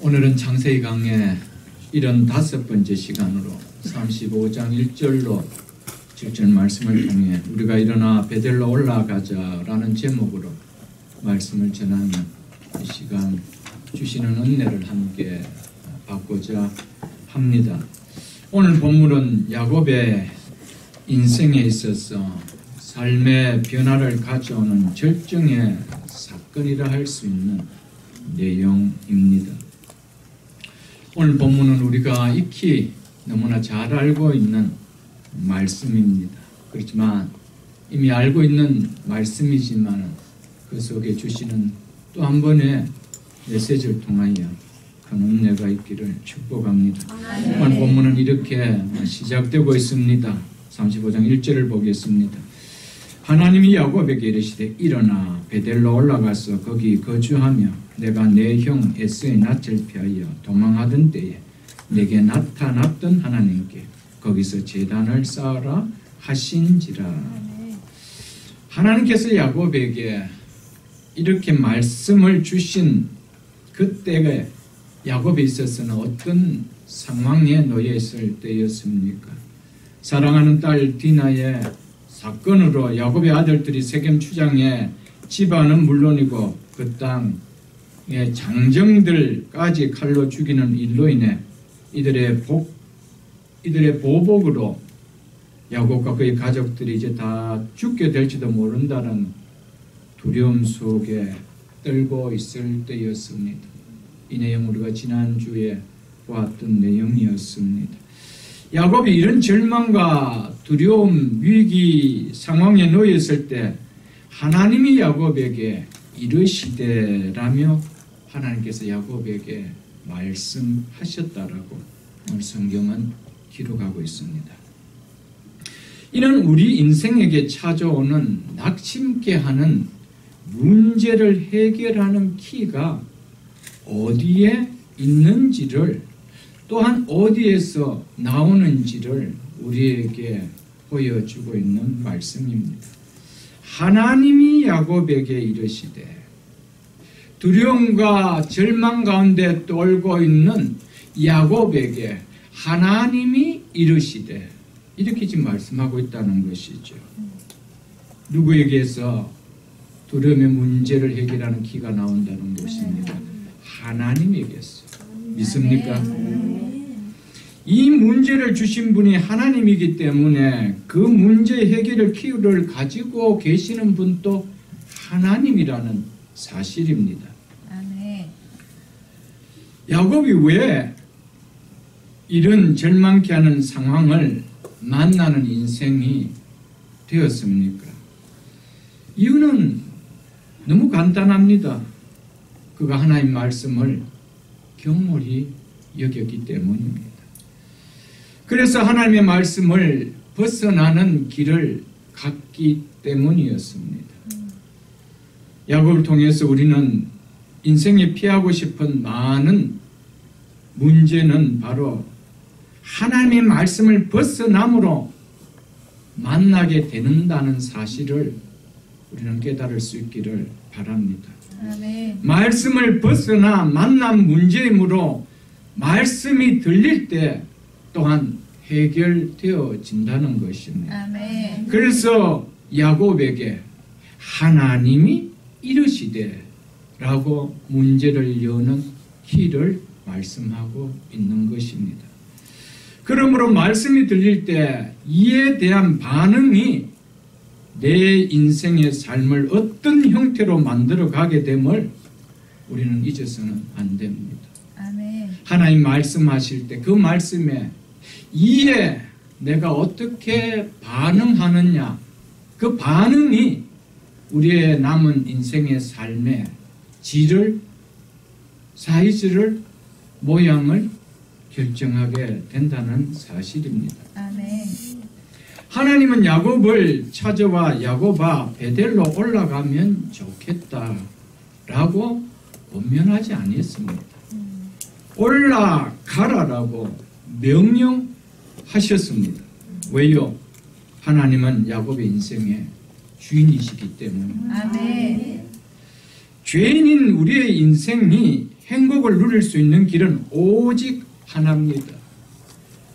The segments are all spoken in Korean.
오늘은 창세기 강의 75번째 시간으로 35장 1절로 7절 말씀을 통해 우리가 일어나 베델로 올라가자라는 제목으로 말씀을 전하는 이 시간 주시는 은혜를 함께 받고자 합니다. 오늘 본문은 야곱의 인생에 있어서 삶의 변화를 가져오는 절정의 사건이라 할 수 있는 내용입니다. 오늘 본문은 우리가 익히 너무나 잘 알고 있는 말씀입니다. 그렇지만 이미 알고 있는 말씀이지만 그 속에 주시는 또 한 번의 메시지를 통하여 큰 은혜가 있기를 축복합니다. 오늘 본문은 이렇게 시작되고 있습니다. 35장 1절을 보겠습니다. 하나님이 야곱에게 이르시되 일어나 베델로 올라가서 거기 거주하며 내가 내 형 에서의 낯을 피하여 도망하던 때에 내게 나타났던 하나님께 거기서 제단을 쌓으라 하신지라. 하나님께서 야곱에게 이렇게 말씀을 주신 그때가 야곱에 있어서는 어떤 상황에 놓여 있을 때였습니까? 사랑하는 딸 디나의 사건으로 야곱의 아들들이 세겜 추장의 집안은 물론이고 그 땅의 장정들까지 칼로 죽이는 일로 인해 이들의 보복으로 야곱과 그의 가족들이 이제 다 죽게 될지도 모른다는 두려움 속에 떨고 있을 때였습니다. 이 내용 우리가 지난주에 보았던 내용이었습니다. 야곱이 이런 절망과 두려움, 위기 상황에 놓였을 때 하나님이 야곱에게 이르시되라며 하나님께서 야곱에게 말씀하셨다라고 오늘 성경은 기록하고 있습니다. 이는 우리 인생에게 찾아오는 낙심케 하는 문제를 해결하는 키가 어디에 있는지를 또한 어디에서 나오는지를 우리에게 보여주고 있는 말씀입니다. 하나님이 야곱에게 이르시되 두려움과 절망 가운데 떨고 있는 야곱에게 하나님이 이르시되 이렇게 지금 말씀하고 있다는 것이죠. 누구에게서 두려움의 문제를 해결하는 기가 나온다는 것입니다. 하나님에게서. 믿습니까? 이 문제를 주신 분이 하나님이기 때문에 그 문제 해결을 키를 가지고 계시는 분도 하나님이라는 사실입니다. 야곱이 왜 이런 절망케 하는 상황을 만나는 인생이 되었습니까? 이유는 너무 간단합니다. 그가 하나님 말씀을 경홀히 여겼기 때문입니다. 그래서 하나님의 말씀을 벗어나는 길을 갔기 때문이었습니다. 야곱을 통해서 우리는 인생에 피하고 싶은 많은 문제는 바로 하나님의 말씀을 벗어남으로 만나게 되는다는 사실을 우리는 깨달을 수 있기를 바랍니다. 말씀을 벗어나 만난 문제이므로 말씀이 들릴 때 또한 해결되어진다는 것입니다. 그래서 야곱에게 하나님이 이르시되 라고 문제를 여는 키를 말씀하고 있는 것입니다. 그러므로 말씀이 들릴 때 이에 대한 반응이 내 인생의 삶을 어떤 형태로 만들어 가게 됨을 우리는 잊어서는 안 됩니다. 하나님 말씀하실 때 그 말씀에 이에 내가 어떻게 반응하느냐, 그 반응이 우리의 남은 인생의 삶의 질을, 사이즈를, 모양을 결정하게 된다는 사실입니다. 하나님은 야곱을 찾아와 야곱아 베델로 올라가면 좋겠다라고 권면하지 아니했습니다. 올라가라라고 명령하셨습니다. 왜요? 하나님은 야곱의 인생의 주인이시기 때문입니다. 죄인인 우리의 인생이 행복을 누릴 수 있는 길은 오직 하나입니다.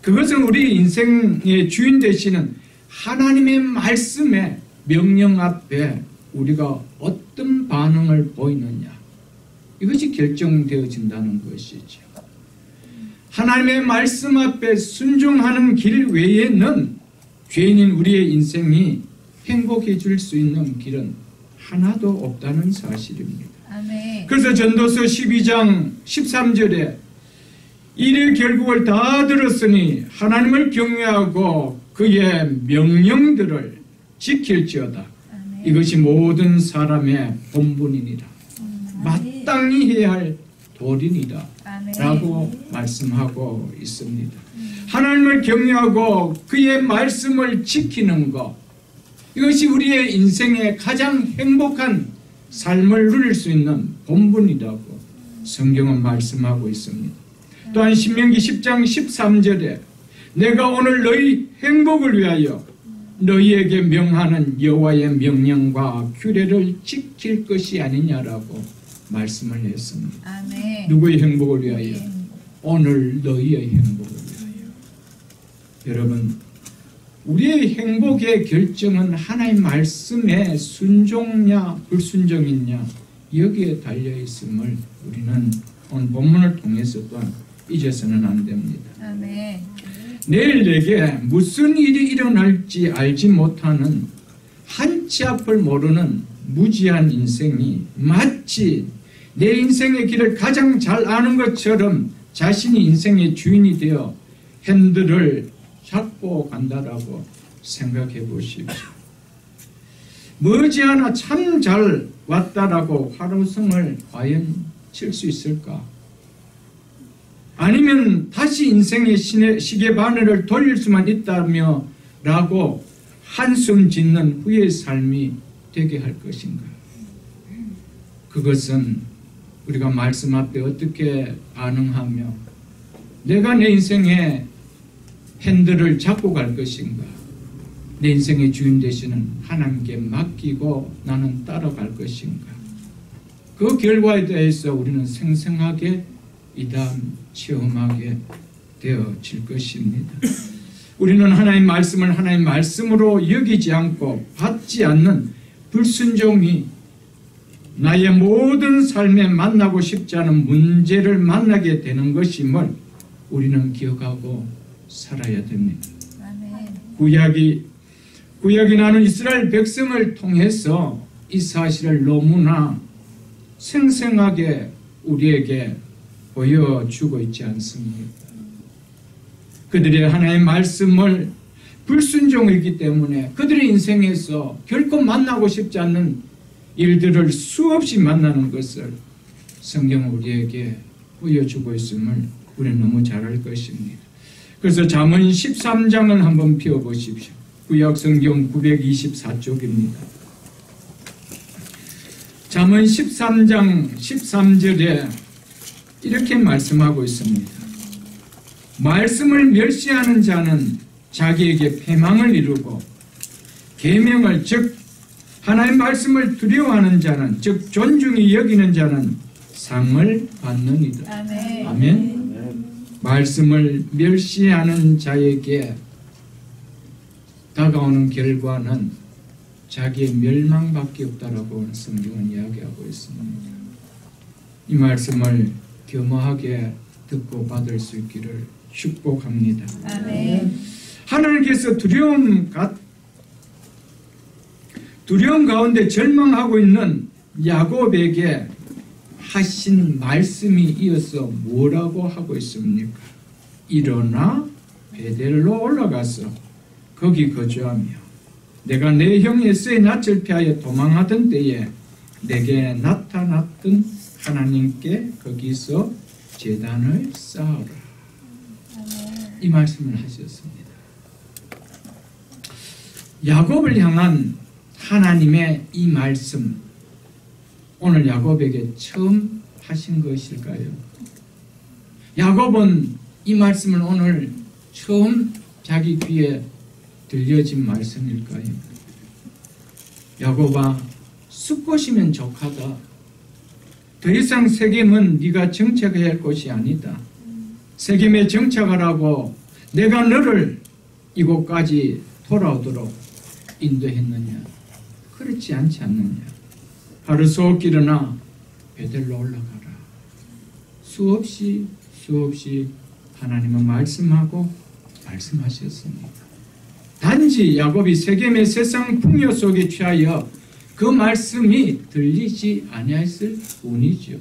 그것은 우리 인생의 주인 되시는 하나님의 말씀의 명령 앞에 우리가 어떤 반응을 보이느냐, 이것이 결정되어진다는 것이죠. 하나님의 말씀 앞에 순종하는 길 외에는 죄인인 우리의 인생이 행복해질 수 있는 길은 하나도 없다는 사실입니다. 아멘. 그래서 전도서 12장 13절에 이래 결국을 다 들었으니 하나님을 경외하고 그의 명령들을 지킬지어다. 아멘. 이것이 모든 사람의 본분이니라. 마땅히 해야 할 도리니라. 아멘. 라고 말씀하고 있습니다. 하나님을 경외하고 그의 말씀을 지키는 것, 이것이 우리의 인생의 가장 행복한 삶을 누릴 수 있는 본분이라고 성경은 말씀하고 있습니다. 또한 신명기 10장 13절에 내가 오늘 너희 행복을 위하여 너희에게 명하는 여호와의 명령과 규례를 지킬 것이 아니냐라고 말씀을 했습니다. 아멘. 누구의 행복을 위하여? 예. 오늘 너희의 행복을 위하여. 여러분, 우리의 행복의 결정은 하나님 말씀의 순종이냐 불순종이냐 여기에 달려있음을 우리는 오늘 본문을 통해서 또한 잊어서는 안 됩니다. 아멘. 내일 내게 무슨 일이 일어날지 알지 못하는 한치 앞을 모르는 무지한 인생이 마치 내 인생의 길을 가장 잘 아는 것처럼 자신이 인생의 주인이 되어 핸들을 잡고 간다라고 생각해 보십시오. 머지않아 참 잘 왔다라고 화로성을 과연 칠 수 있을까? 아니면 다시 인생의 시계바늘을 돌릴 수만 있다며 라고 한숨 짓는 후의 삶이 되게 할 것인가? 그것은 우리가 말씀 앞에 어떻게 반응하며 내가 내 인생의 핸들을 잡고 갈 것인가, 내 인생의 주인 되시는 하나님께 맡기고 나는 따라갈 것인가, 그 결과에 대해서 우리는 생생하게 이 다음 체험하게 되어질 것입니다. 우리는 하나님 말씀을 하나님 말씀으로 여기지 않고 받지 않는 불순종이 나의 모든 삶에 만나고 싶지 않은 문제를 만나게 되는 것임을 우리는 기억하고 살아야 됩니다. 아멘. 구약이 나는 이스라엘 백성을 통해서 이 사실을 너무나 생생하게 우리에게 보여주고 있지 않습니까? 그들의 하나님의 말씀을 불순종했기 때문에 그들의 인생에서 결코 만나고 싶지 않는 일들을 수없이 만나는 것을 성경은 우리에게 보여주고 있음을 우리는 너무 잘 알 것입니다. 그래서 잠언 13장을 한번 펴보십시오. 구약 성경 924쪽입니다. 잠언 13장 13절에 이렇게 말씀하고 있습니다. 말씀을 멸시하는 자는 자기에게 패망을 이루고 계명을 즉 하나님의 말씀을 두려워하는 자는 즉 존중히 여기는 자는 상을 받느니라. 아멘. 아멘. 말씀을 멸시하는 자에게 다가오는 결과는 자기의 멸망밖에 없다라고 성경은 이야기하고 있습니다. 이 말씀을 겸허하게 듣고 받을 수 있기를 축복합니다. 아멘. 하나님께서 두려움 가운데 절망하고 있는 야곱에게 하신 말씀이 이어서 뭐라고 하고 있습니까? 일어나 베델로 올라가서 거기 거주하며 내가 내 형 에서의 낯을 피하여 도망하던 때에 내게 나타났던 하나님께 거기서 제단을 쌓아라. 이 말씀을 하셨습니다. 야곱을 향한 하나님의 이 말씀, 오늘 야곱에게 처음 하신 것일까요? 야곱은 이 말씀을 오늘 처음 자기 귀에 들려진 말씀일까요? 야곱아, 숫것이면 족하다. 더 이상 세겜은 네가 정착해야 할 곳이 아니다. 세겜에 정착하라고 내가 너를 이곳까지 돌아오도록 인도했느냐? 그렇지 않지 않느냐? 하루속 일어나 베델로 올라가라. 수없이 하나님은 말씀하고 말씀하셨습니다. 단지 야곱이 세겜의 세상 풍요 속에 취하여 그 말씀이 들리지 아니했을 뿐이죠.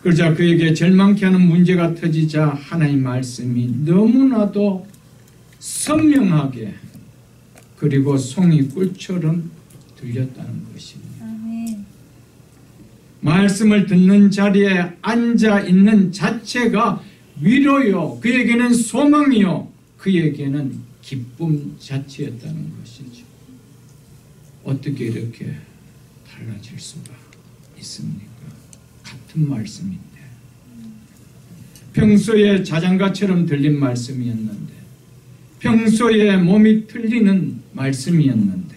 그러자 그에게 절망케 하는 문제가 터지자 하나님의 말씀이 너무나도 선명하게 그리고 송이 꿀처럼 들렸다는 것입니다. 아멘. 말씀을 듣는 자리에 앉아 있는 자체가 위로요, 그에게는 소망이요, 그에게는 기쁨 자체였다는 것이죠. 어떻게 이렇게 달라질 수가 있습니까? 같은 말씀인데, 평소에 자장가처럼 들린 말씀이었는데, 평소에 몸이 틀리는 말씀이었는데,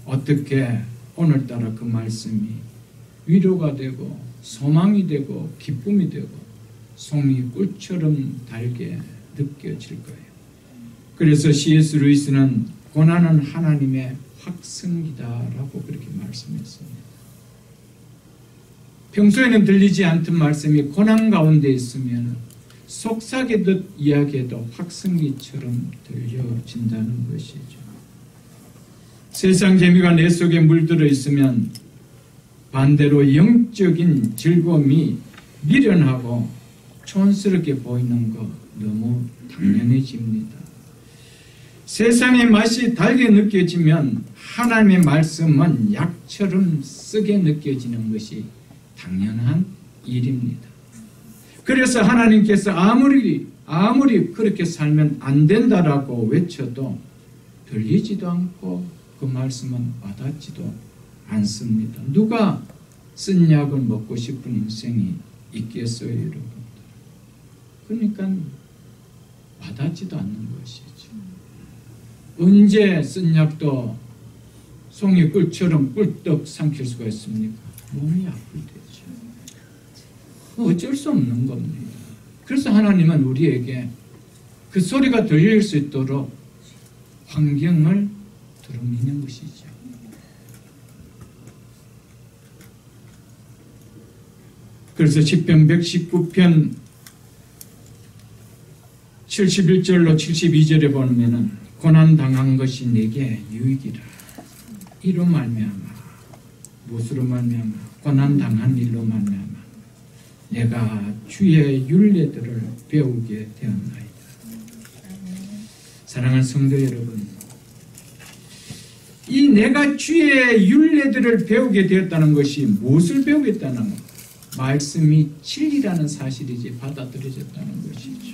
어떻게 오늘따라 그 말씀이 위로가 되고 소망이 되고 기쁨이 되고 송이 꿀처럼 달게 느껴질까요? 그래서 C.S. 루이스는 고난은 하나님의 확성기다라고 그렇게 말씀했습니다. 평소에는 들리지 않던 말씀이 고난 가운데 있으면 속삭이듯 이야기해도 확성기처럼 들려진다는 것이죠. 세상 재미가 내 속에 물들어 있으면 반대로 영적인 즐거움이 미련하고 촌스럽게 보이는 거 너무 당연해집니다. 세상의 맛이 달게 느껴지면 하나님의 말씀은 약처럼 쓰게 느껴지는 것이 당연한 일입니다. 그래서 하나님께서 아무리 그렇게 살면 안 된다라고 외쳐도 들리지도 않고 그 말씀은 와닿지도 않습니다. 누가 쓴 약을 먹고 싶은 인생이 있겠어요, 여러분? 그러니까 와닿지도 않는 것이죠. 언제 쓴 약도 송이 꿀처럼 꿀떡 삼킬 수가 있습니까? 몸이 아플 때죠. 어쩔 수 없는 겁니다. 그래서 하나님은 우리에게 그 소리가 들릴 수 있도록 환경을 들어미는 것이죠. 그래서 시편 119편 71절로 72절에 보면은 고난당한 것이 내게 유익이라. 이로 말미암아, 무엇으로 말미암아? 고난당한 일로 말미암아 내가 주의 율례들을 배우게 되었나이다. 사랑하는 성도 여러분, 이 내가 주의 율례들을 배우게 되었다는 것이 무엇을 배우겠다는 것? 말씀이 진리라는 사실이지 받아들여졌다는 것이죠.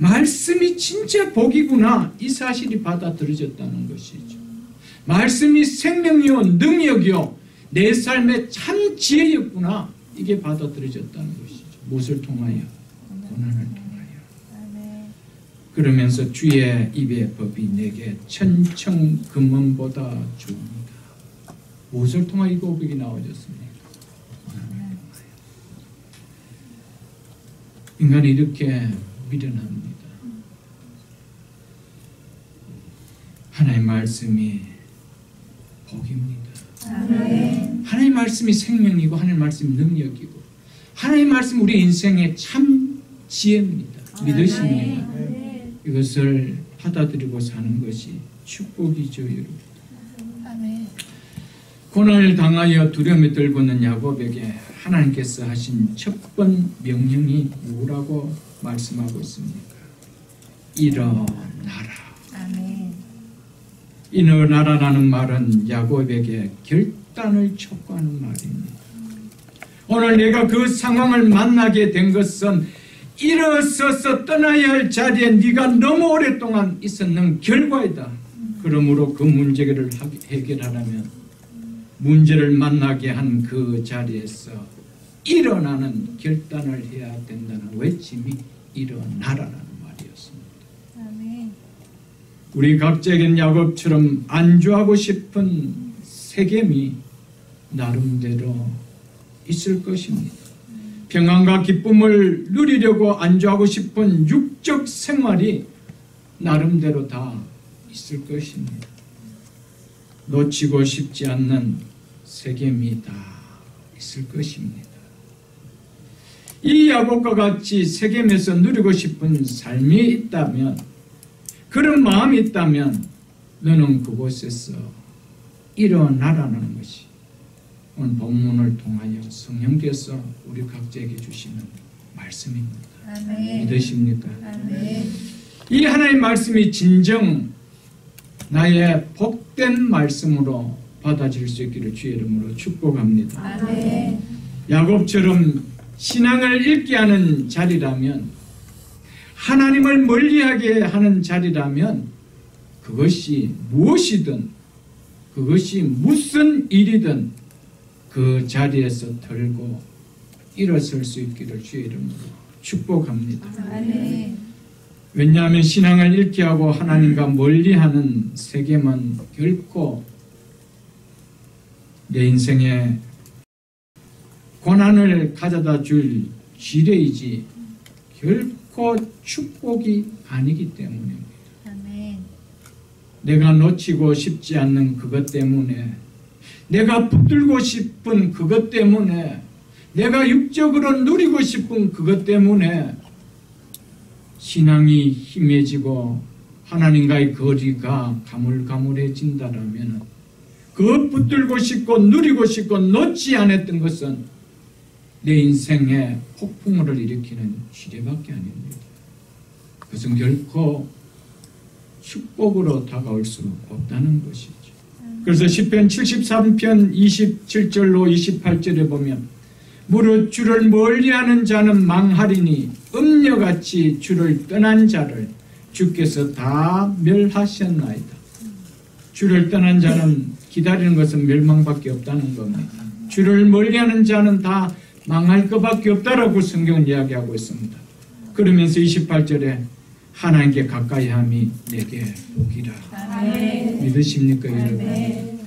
말씀이 진짜 복이구나, 이 사실이 받아들여졌다는 것이죠. 말씀이 생명이요 능력이요 내 삶의 참 지혜였구나, 이게 받아들여졌다는 것이죠. 무엇을 통하여? 고난을 통하여. 그러면서 주의 입의 법이 내게 천청 금은보다 좋습니다. 무엇을 통하여 이 고백이 나와졌습니까? 고난을 통하여. 인간이 이렇게 미련합니다. 하나님의 말씀이 복입니다. 아멘. 하나님의 말씀이 생명이고 하나님의 말씀이 능력이고 하나님의 말씀이 우리 인생의 참 지혜입니다. 믿으십니다. 이것을 받아들이고 사는 것이 축복이죠, 여러분. 아멘. 고난을 당하여 두려움에 떨고 있는 야곱에게 하나님께서 하신 첫 번 명령이 뭐라고 말씀하고 있습니까? 일어나라. 아멘. 일어나라라는 말은 야곱에게 결단을 촉구하는 말입니다. 오늘 내가 그 상황을 만나게 된 것은 일어서서 떠나야 할 자리에 네가 너무 오랫동안 있었는 결과이다. 그러므로 그 문제를 해결하려면 문제를 만나게 한 그 자리에서 일어나는 결단을 해야 된다는 외침이 일어나라라는 말이었습니다. 아멘. 우리 각자에겐 야곱처럼 안주하고 싶은 세겜이 나름대로 있을 것입니다. 평안과 기쁨을 누리려고 안주하고 싶은 육적 생활이 나름대로 다 있을 것입니다. 놓치고 싶지 않는 세겜이 다 있을 것입니다. 이 야곱과 같이 세겜에서 누리고 싶은 삶이 있다면, 그런 마음이 있다면 너는 그곳에서 일어나라는 것이 오늘 본문을 통하여 성령께서 우리 각자에게 주시는 말씀입니다. 아멘. 믿으십니까? 아멘. 이 하나님의 말씀이 진정 나의 복된 말씀으로 받아질 수 있기를 주의 이름으로 축복합니다. 아멘. 야곱처럼 신앙을 잃게 하는 자리라면, 하나님을 멀리하게 하는 자리라면, 그것이 무엇이든, 그것이 무슨 일이든 그 자리에서 털고 일어설 수 있기를 주의 이름으로 축복합니다. 아멘. 왜냐하면 신앙을 잃게 하고 하나님과 멀리하는 세겜은 결코 내 인생에 고난을 가져다 줄 지뢰이지 결코 축복이 아니기 때문입니다. 아멘. 내가 놓치고 싶지 않는 그것 때문에, 내가 붙들고 싶은 그것 때문에, 내가 육적으로 누리고 싶은 그것 때문에 신앙이 힘해지고 하나님과의 거리가 가물가물해진다라면, 그 붙들고 싶고 누리고 싶고 놓지 않았던 것은 내 인생에 폭풍우를 일으키는 지뢰밖에 아닙니다. 그것은 결코 축복으로 다가올 수 없다는 것이죠. 그래서 시편 73편 27절로 28절에 보면, 무릇 주를 멀리하는 자는 망하리니 음녀같이 주를 떠난 자를 주께서 다 멸하셨나이다. 주를 떠난 자는 기다리는 것은 멸망밖에 없다는 겁니다. 주를 멀리하는 자는 다 망할 것밖에 없다라고 성경은 이야기하고 있습니다. 그러면서 28절에 하나님께 가까이함이 내게 복이라. 아멘. 믿으십니까, 여러분? 아멘.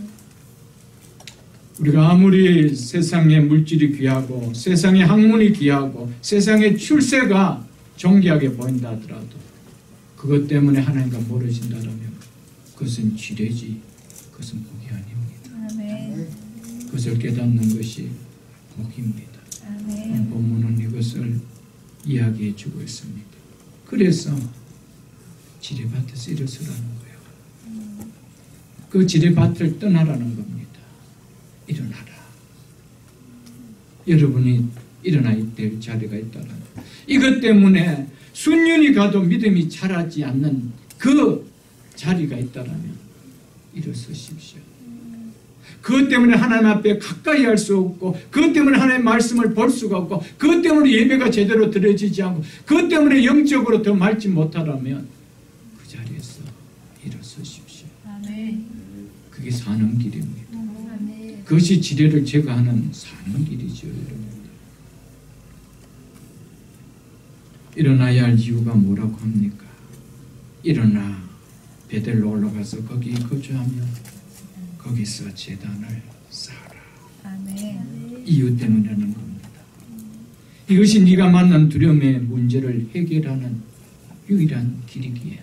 우리가 아무리 세상의 물질이 귀하고 세상의 학문이 귀하고 세상의 출세가 존귀하게 보인다 하더라도 그것 때문에 하나님과 멀어진다면 그것은 지뢰지, 그것은 복이 아닙니다. 아멘. 그것을 깨닫는 것이 복입니다. 아멘. 본문은 이것을 이야기해 주고 있습니다. 그래서 지뢰밭에서 일어서라는 거예요. 그 지뢰밭을 떠나라는 겁니다. 일어나라. 여러분이 일어나야 될 자리가 있다는 것. 이것 때문에 수년이 가도 믿음이 자라지 않는 그 자리가 있다면 일어서십시오. 그것 때문에 하나님 앞에 가까이 할 수 없고, 그것 때문에 하나님의 말씀을 볼 수가 없고, 그것 때문에 예배가 제대로 드려지지 않고, 그것 때문에 영적으로 더 맑지 못하다면 그 자리에서 일어서십시오. 아멘. 그게 사는 길입니다. 아멘. 그것이 지뢰를 제거하는 사는 길이죠. 여러분. 일어나야 할 이유가 뭐라고 합니까? 일어나 베델로 올라가서 거기 거주하며 거기서 제단을 쌓아라. 아멘. 이유 때문이라는 겁니다. 이것이 네가 만난 두려움의 문제를 해결하는 유일한 길이기에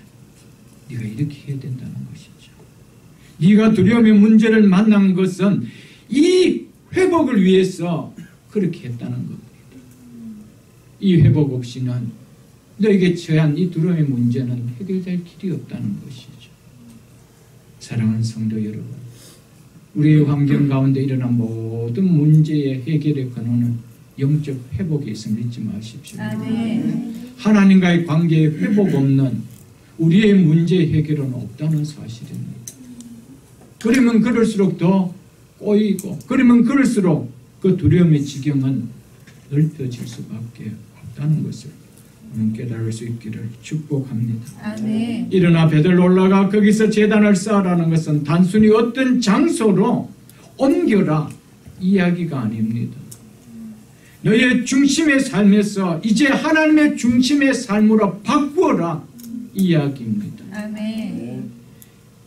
네가 이렇게 해야 된다는 것이죠. 네가 두려움의 문제를 만난 것은 이 회복을 위해서 그렇게 했다는 겁니다. 이 회복 없이는 너에게 처한 이 두려움의 문제는 해결될 길이 없다는 것이죠. 사랑하는 성도 여러분, 우리의 환경 가운데 일어난 모든 문제의 해결의 근원은 영적 회복에 있음을 잊지 마십시오. 아멘. 하나님과의 관계에 회복 없는 우리의 문제 해결은 없다는 사실입니다. 그러면 그럴수록 더 꼬이고, 그러면 그럴수록 그 두려움의 지경은 넓혀질 수밖에 없다는 것을 오늘 깨달을 수 있기를 축복합니다. 아멘. 일어나 베들로 올라가 거기서 제단을 쌓으라는 것은 단순히 어떤 장소로 옮겨라 이야기가 아닙니다. 너의 중심의 삶에서 이제 하나님의 중심의 삶으로 바꾸어라 이야기입니다. 아멘.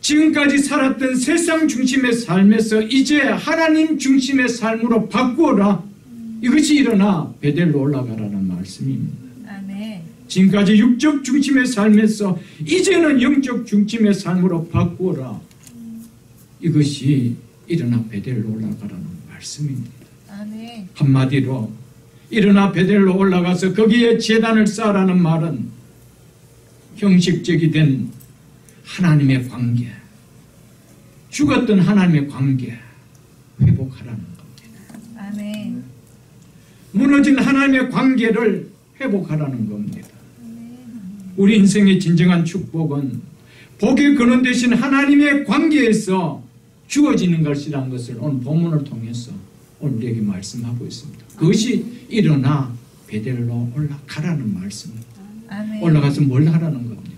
지금까지 살았던 세상 중심의 삶에서 이제 하나님 중심의 삶으로 바꾸어라 이것이 일어나 베델로 올라가라는 말씀입니다. 아멘. 지금까지 육적 중심의 삶에서 이제는 영적 중심의 삶으로 바꾸어라. 이것이 일어나 베델로 올라가라는 말씀입니다. 아멘. 한마디로 일어나 베델로 올라가서 거기에 제단을 쌓으라는 말은 형식적이 된 하나님의 관계, 죽었던 하나님의 관계 회복하라는 겁니다. 아멘. 무너진 하나님의 관계를 회복하라는 겁니다. 우리 인생의 진정한 축복은 복의 근원 되신 하나님의 관계에서 주어지는 것이라는 것을 오늘 본문을 통해서 오늘 우리에게 말씀하고 있습니다. 그것이 일어나 베델로 올라가라는 말씀입니다. 아멘. 올라가서 뭘 하라는 겁니까?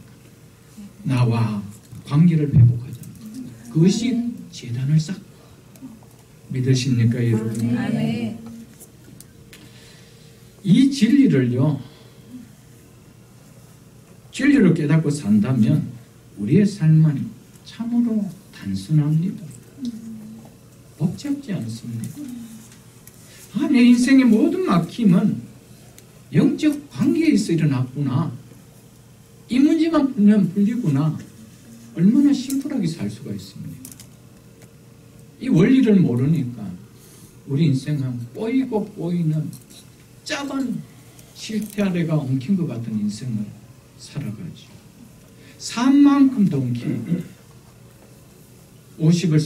나와 관계를 회복하자는 겁니다. 그것이 제단을 쌓고 믿으십니까 여러분? 아멘. 이 진리를요, 진리를 깨닫고 산다면 우리의 삶은 참으로 단순합니다. 복잡지 않습니다. 내 인생의 모든 막힘은 영적 관계에서 일어났구나. 이 문제만 풀면 풀리구나. 얼마나 심플하게 살 수가 있습니까? 이 원리를 모르니까 우리 인생은 꼬이고 꼬이는 작은 실태 아래가 엉킨 것 같은 인생을 살아가죠. 산만큼 엉키고 50을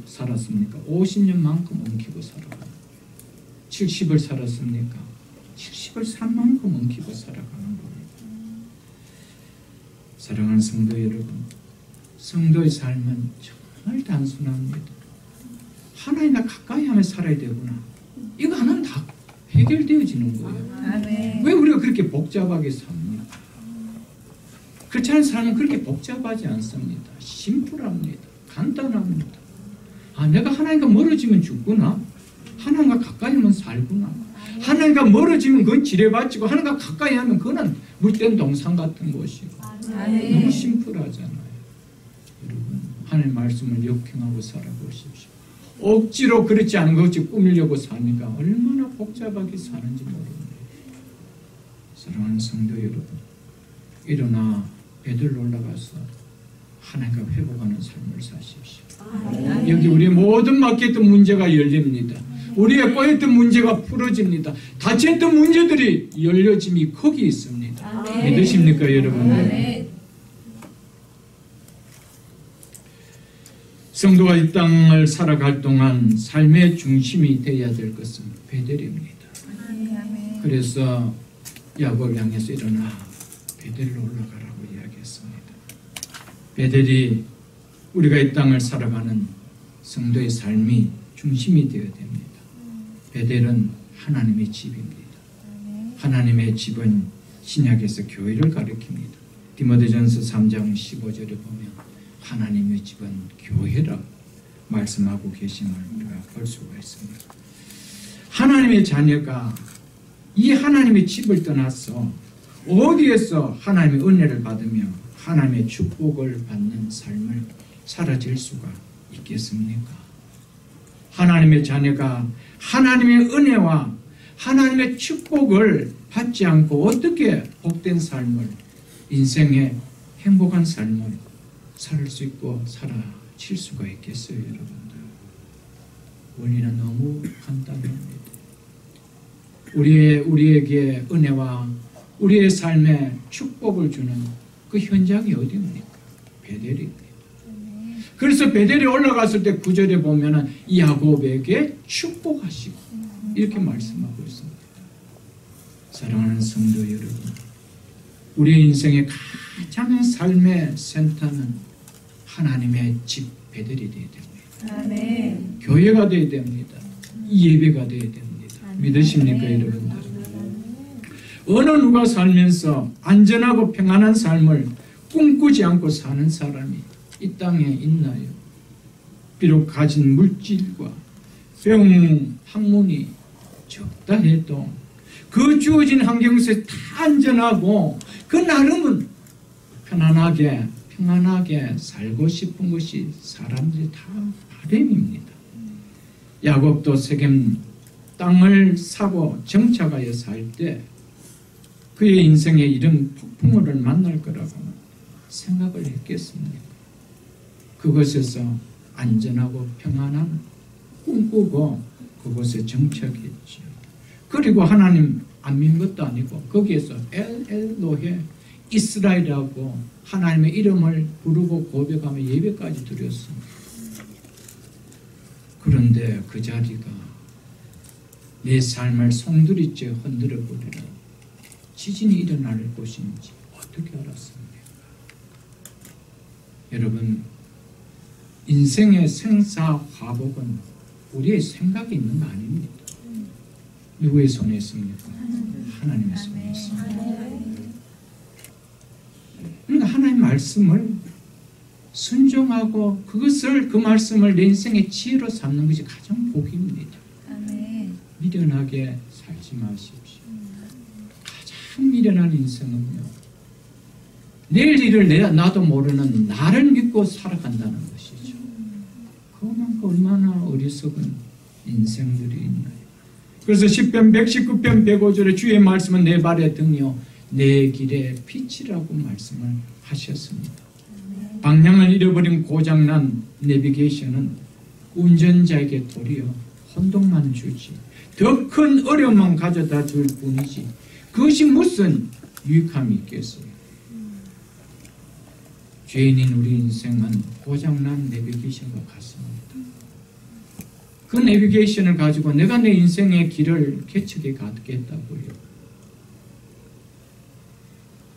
살았습니까? 50년만큼 엉키고 살아가요. 70을 살았습니까? 70을 산만큼 엉키고 살아가는 거예요. 사랑하는 성도 여러분, 성도의 삶은 정말 단순합니다. 하나님과 가까이 하며 살아야 되구나. 이거 하나는 다 해결되어지는 거예요. 아멘. 왜 우리가 그렇게 복잡하게 삽니까? 그렇지 않은 삶은 그렇게 복잡하지 않습니다. 심플합니다. 간단합니다. 내가 하나님과 멀어지면 죽구나. 하나님과 가까이 하면 살구나. 하나님과 멀어지면 그건 지뢰받치고 하나님과 가까이 하면 그건 물된 동산 같은 곳이고. 아멘. 너무 심플하잖아요. 여러분, 하나님의 말씀을 역행하고 살아보십시오. 억지로 그렇지 않은 것 없이 꾸미려고 사니까 얼마나 복잡하게 사는지 모릅니다. 사랑하는 성도 여러분, 일어나 베들로 올라가서 하나님과 회복하는 삶을 사십시오. 여기 우리의 모든 막혔던 문제가 열립니다. 우리의 꼬였던 문제가 풀어집니다. 닫혔던 문제들이 열려짐이 거기 있습니다. 믿으십니까 여러분? 성도가 이 땅을 살아갈 동안 삶의 중심이 되어야 될 것은 베델입니다. 그래서 야곱을 향해서 일어나 베델로 올라가라고 이야기했습니다. 베델이 우리가 이 땅을 살아가는 성도의 삶이 중심이 되어야 됩니다. 베델은 하나님의 집입니다. 하나님의 집은 신약에서 교회를 가리킵니다. 디모데전서 3장 15절에 보면 하나님의 집은 교회라고 말씀하고 계심을 우리가 볼 수가 있습니다. 하나님의 자녀가 이 하나님의 집을 떠나서 어디에서 하나님의 은혜를 받으며 하나님의 축복을 받는 삶을 살아질 수가 있겠습니까? 하나님의 자녀가 하나님의 은혜와 하나님의 축복을 받지 않고 어떻게 복된 삶을, 인생의 행복한 삶을 살 수 있고 살아칠 수가 있겠어요, 여러분들? 원리는 너무 간단합니다. 우리에게 은혜와 우리의 삶에 축복을 주는 그 현장이 어디입니까? 베델입니다. 그래서 베델에 올라갔을 때 9절에 보면은 야곱에게 축복하시고 이렇게 말씀하고 있습니다. 사랑하는 성도 여러분, 우리의 인생의 가장 삶의 센터는 하나님의 집 베델이 되어야 됩니다. 아멘. 교회가 되어야 됩니다. 예배가 되어야 됩니다. 믿으십니까 여러분들? 어느 누가 살면서 안전하고 평안한 삶을 꿈꾸지 않고 사는 사람이 이 땅에 있나요? 비록 가진 물질과 병, 학문이 적다 해도 그 주어진 환경에서 다 안전하고 그 나름은 편안하게 평안하게 살고 싶은 것이 사람들이 다 바람입니다. 야곱도 세겜 땅을 사고 정착하여 살 때 그의 인생에 이런 폭풍우를 만날 거라고 생각을 했겠습니까? 그것에서 안전하고 평안한 꿈꾸고 그곳에 정착했죠. 그리고 하나님 안 믿는 것도 아니고 거기에서 엘로헤 이스라엘이라고 하나님의 이름을 부르고 고백하며 예배까지 드렸습니다. 그런데 그 자리가 내 삶을 송두리째 흔들어버리는 지진이 일어날 곳인지 어떻게 알았습니까? 여러분, 인생의 생사화복은 우리의 생각이 있는 거 아닙니다. 누구의 손에 있습니까? 하나님의 손에 있습니다. 그러니까 하나님의 말씀을 순종하고 그 말씀을 내 인생의 지혜로 삼는 것이 가장 복입니다. 미련하게 살지 마십시오. 가장 미련한 인생은요, 내일 일을 나도 모르는 나를 믿고 살아간다는 것이죠. 그만큼 얼마나 어리석은 인생들이 있나요? 그래서 10편 119편 105절에 주의 말씀은 내 발의 등이요 내 길의 빛이라고 말씀을 하셨습니다. 방향을 잃어버린 고장난 내비게이션은 운전자에게 도리어 혼동만 주지 더 큰 어려움만 가져다 줄 뿐이지 그것이 무슨 유익함이 있겠어요? 죄인인 우리 인생은 고장난 내비게이션과 같습니다. 그 내비게이션을 가지고 내가 내 인생의 길을 개척해 가겠다고요.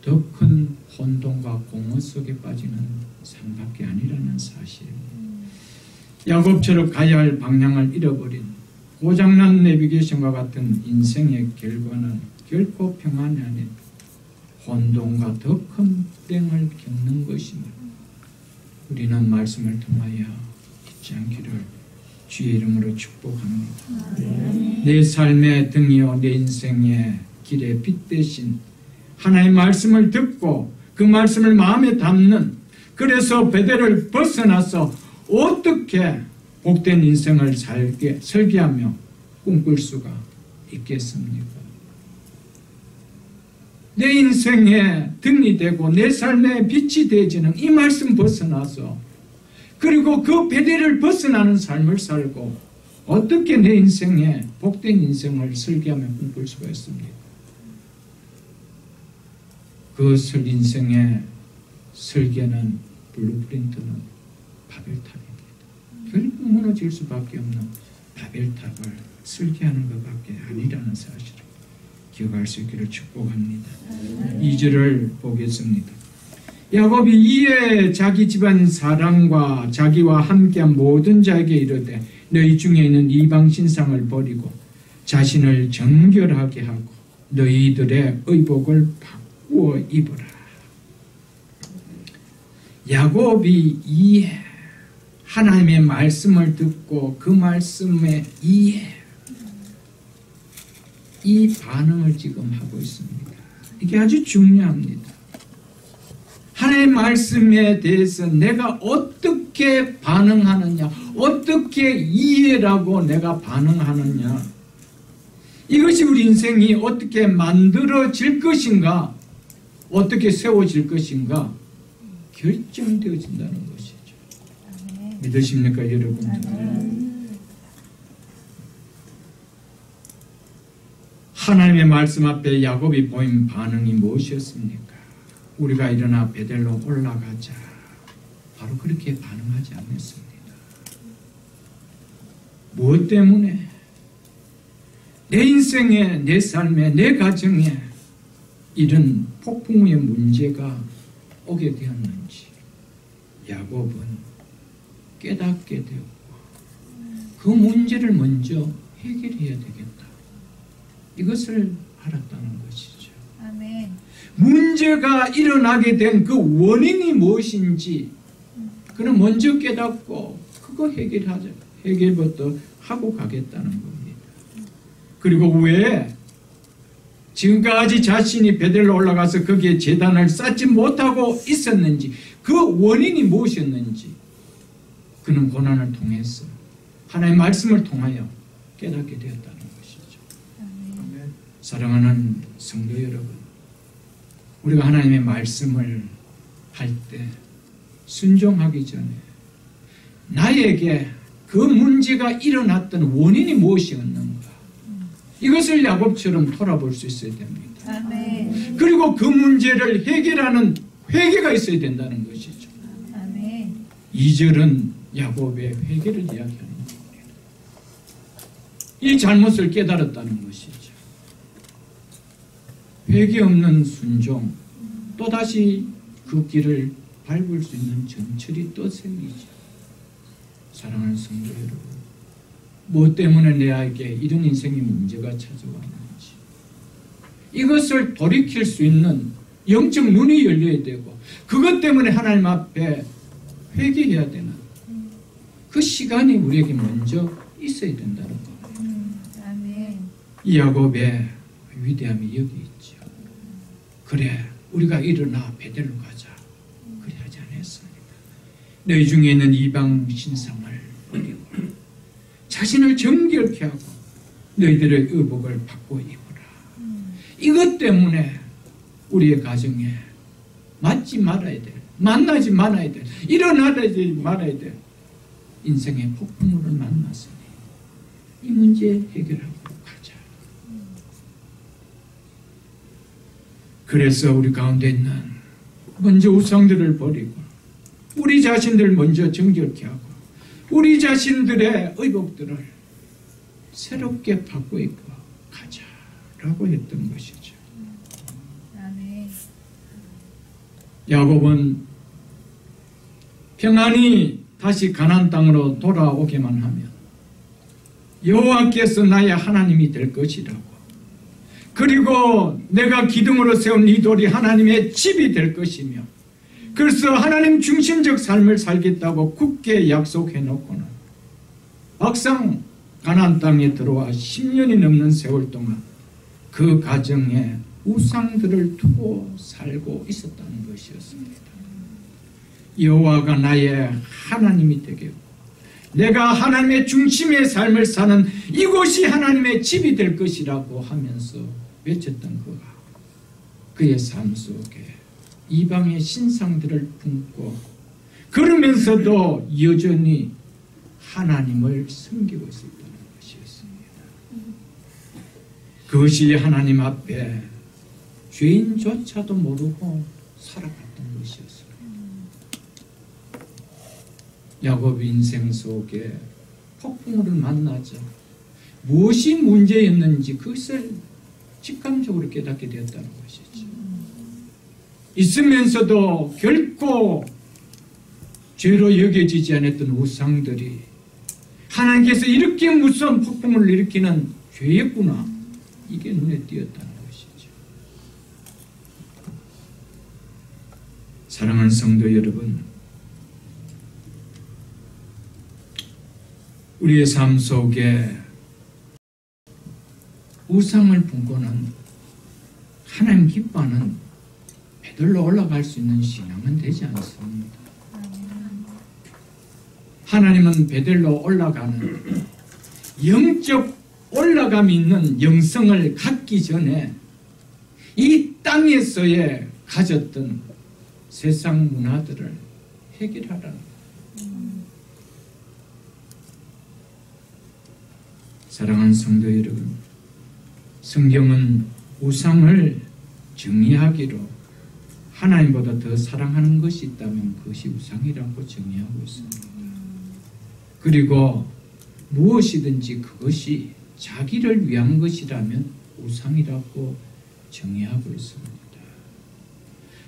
더 큰 혼돈과 공허 속에 빠지는 삶밖에 아니라는 사실입니다. 야곱처럼 가야 할 방향을 잃어버린 고장난 내비게이션과 같은 인생의 결과는 결코 평안이 아닌 혼돈과 더 큰 불행을 겪는 것입니다. 우리는 말씀을 통하여 잊지 않기를 주의 이름으로 축복합니다. 내 삶의 등이요 내 인생의 길의 빛 대신 하나님의 말씀을 듣고 그 말씀을 마음에 담는, 그래서 베델을 벗어나서 어떻게 복된 인생을 설계하며 꿈꿀 수가 있겠습니까? 내 인생의 등이 되고 내 삶의 빛이 되지는 이 말씀 벗어나서, 그리고 그 베델을 벗어나는 삶을 살고 어떻게 내 인생에 복된 인생을 설계하며 꿈꿀 수가 있습니까? 그 인생의 설계는, 블루프린트는 바벨탑입니다. 결국 무너질 수밖에 없는 바벨탑을 설계하는 것밖에 아니라는 사실을 기억할 수 있기를 축복합니다. 2절을 보겠습니다. 야곱이 이에 자기 집안 사람과 자기와 함께한 모든 자에게 이르되 너희 중에 있는 이방 신상을 버리고 자신을 정결하게 하고 너희들의 의복을 바꾸어 입어라. 야곱이 이해, 하나님의 말씀을 듣고 그 말씀에 이해, 이 반응을 지금 하고 있습니다. 이게 아주 중요합니다. 하나님의 말씀에 대해서 내가 어떻게 반응하느냐, 어떻게 이해라고 내가 반응하느냐, 이것이 우리 인생이 어떻게 만들어질 것인가, 어떻게 세워질 것인가 결정되어진다는 것이죠. 믿으십니까 여러분? 하나님의 말씀 앞에 야곱이 보인 반응이 무엇이었습니까? 우리가 일어나 베델로 올라가자. 바로 그렇게 반응하지 않았습니다. 무엇 때문에 내 인생에, 내 삶에, 내 가정에 이런 폭풍우의 문제가 오게 되었는지 야곱은 깨닫게 되었고 그 문제를 먼저 해결해야 되겠다, 이것을 알았다는 것이죠. 아멘. 문제가 일어나게 된 그 원인이 무엇인지 그는 먼저 깨닫고 그거 해결하자, 해결부터 하고 가겠다는 겁니다. 그리고 왜 지금까지 자신이 베델로 올라가서 거기에 제단을 쌓지 못하고 있었는지, 그 원인이 무엇이었는지 그는 고난을 통해서 하나님의 말씀을 통하여 깨닫게 되었다는 것이죠. 사랑하는 성도 여러분, 우리가 하나님의 말씀을 할 때 순종하기 전에 나에게 그 문제가 일어났던 원인이 무엇이었는가, 이것을 야곱처럼 돌아볼 수 있어야 됩니다. 아멘. 그리고 그 문제를 해결하는 회개가 있어야 된다는 것이죠. 아멘. 2절은 야곱의 회개를 이야기하는 겁니다. 이 잘못을 깨달았다는 것이죠. 회개 없는 순종, 또다시 그 길을 밟을 수 있는 전철이 또 생기죠. 사랑하는 성도 여러분, 무엇 때문에 내에게 이런 인생의 문제가 찾아왔는지, 이것을 돌이킬 수 있는 영적 눈이 열려야 되고, 그것 때문에 하나님 앞에 회개해야 되는 그 시간이 우리에게 먼저 있어야 된다는 거예요. 아멘. 이 야곱의 위대함이 여기 있죠. 그래, 우리가 일어나 베델로 가자, 그래 하지 않았습니다. 너희 중에 있는 이방 신상을 버리고 자신을 정결케 하고 너희들의 의복을 바꿔 입어라. 이것 때문에 우리의 가정에 맞지 말아야 될, 만나지 말아야 될, 일어나지 말아야 될 인생의 폭풍우를 만났으니 이 문제 해결하고 가자. 그래서 우리 가운데 있는 먼저 우상들을 버리고 우리 자신들 먼저 정결케 하고 우리 자신들의 의복들을 새롭게 바꿔 입고 가자라고 했던 것이죠. 아멘. 야곱은 평안히 다시 가나안 땅으로 돌아오게만 하면 여호와께서 나의 하나님이 될 것이라고, 그리고 내가 기둥으로 세운 이 돌이 하나님의 집이 될 것이며, 그래서 하나님 중심적 삶을 살겠다고 굳게 약속해놓고는 막상 가나안 땅에 들어와 10년이 넘는 세월 동안 그 가정에 우상들을 두고 살고 있었다는 것이었습니다. 여호와가 나의 하나님이 되게 하고 내가 하나님의 중심의 삶을 사는 이곳이 하나님의 집이 될 것이라고 하면서 외쳤던 그가 그의 삶 속에 이방의 신상들을 품고 그러면서도 여전히 하나님을 섬기고 있었다는 것이었습니다. 그것이 하나님 앞에 죄인조차도 모르고 살아갔던 것이었습니다. 야곱 인생 속에 폭풍우를 만나자 무엇이 문제였는지 그것을 직감적으로 깨닫게 되었다는 것이죠. 있으면서도 결코 죄로 여겨지지 않았던 우상들이 하나님께서 이렇게 무서운 폭풍을 일으키는 죄였구나, 이게 눈에 띄었다는 것이죠. 사랑하는 성도 여러분, 우리의 삶 속에 우상을 품고는 하나님 기뻐하는 베들로 올라갈 수 있는 신앙은 되지 않습니다. 하나님은 베들로 올라가는 영적 올라감이 있는 영성을 갖기 전에 이 땅에서의 가졌던 세상 문화들을 해결하라는 거예요. 사랑하는 성도 여러분, 성경은 우상을 정의하기로 하나님보다 더 사랑하는 것이 있다면 그것이 우상이라고 정의하고 있습니다. 그리고 무엇이든지 그것이 자기를 위한 것이라면 우상이라고 정의하고 있습니다.